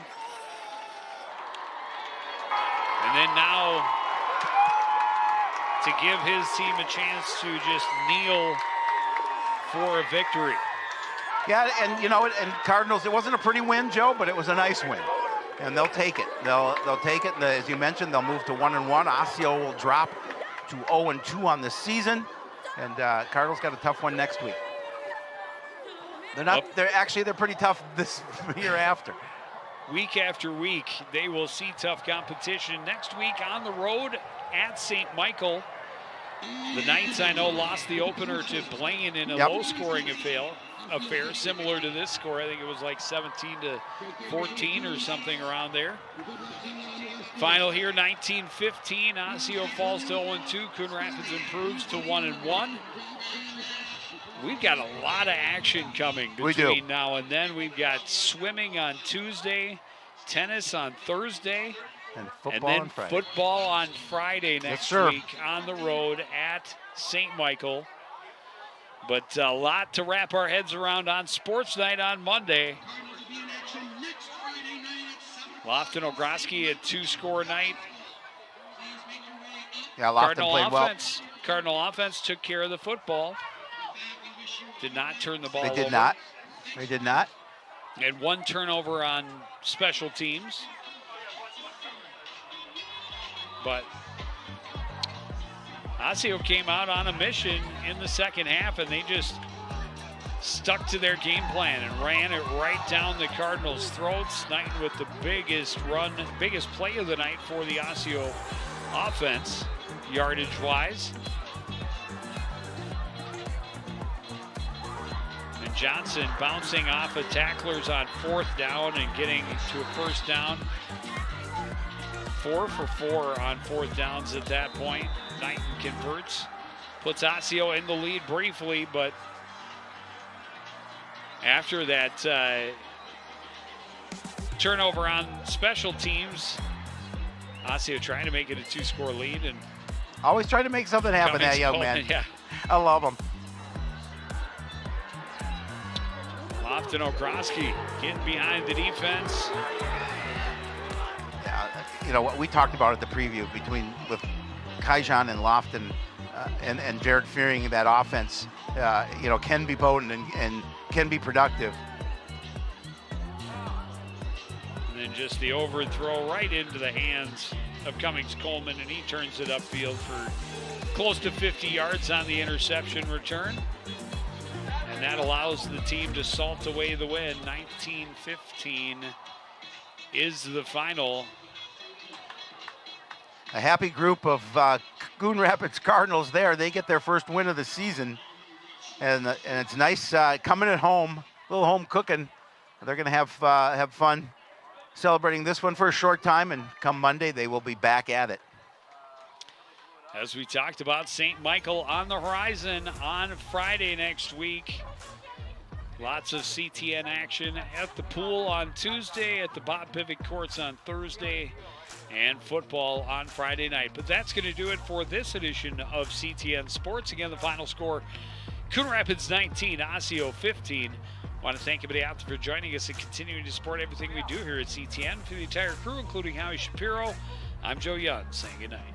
And then now to give his team a chance to just kneel for a victory. Yeah, and you know, and Cardinals, it wasn't a pretty win, Joe, but it was a nice win. And they'll take it. They'll take it. And as you mentioned, they'll move to 1-1. Osseo will drop to 0-2 on the season. And Cardinals got a tough one next week. They're pretty tough this year after. Week after week, they will see tough competition. Next week on the road at St. Michael. The Knights, I know, lost the opener to Blaine in a low-scoring affair, similar to this score. I think it was like 17-14 or something around there. Final here, 19-15. Osseo falls to 0-2. Coon Rapids improves to 1-1. We've got a lot of action coming between now and then. We've got swimming on Tuesday, tennis on Thursday, and football on Friday next week on the road at St. Michael. But a lot to wrap our heads around on Sports Night on Monday. Lofton Ogroski, a 2-score night. Yeah, Lofton played well. Cardinal offense took care of the football. Did not turn the ball over. They did not. And one turnover on special teams. But Osseo came out on a mission in the second half, and they just stuck to their game plan and ran it right down the Cardinals' throats. Knighton with the biggest play of the night for the Osseo offense, yardage-wise. And Johnson bouncing off of tacklers on 4th down and getting to a first down. 4 for 4 on 4th downs at that point. Knighton converts, puts Osseo in the lead briefly, but after that turnover on special teams, Osseo trying to make it a 2-score lead. And always trying to make something happen, that young man. Yeah. I love him. Lofton Ogroski getting behind the defense. You know what we talked about at the preview with Kaijan and Lofton and Jared Fearing, that offense, can be potent and can be productive. And then just the overthrow right into the hands of Cummings Coleman, and he turns it upfield for close to 50 yards on the interception return. And that allows the team to salt away the win. 19-15 is the final. A happy group of Coon Rapids Cardinals there. They get their first win of the season. And it's nice coming at home, a little home cooking. They're going to have fun celebrating this one for a short time, and come Monday, they will be back at it. As we talked about, St. Michael on the horizon on Friday next week. Lots of CTN action at the pool on Tuesday, at the Bob Pivot Courts on Thursday, and football on Friday night. But that's going to do it for this edition of CTN Sports. Again, the final score, Coon Rapids 19, Osseo 15. I want to thank everybody out there for joining us and continuing to support everything we do here at CTN. For the entire crew, including Howie Shapiro, I'm Joe Young, saying good night.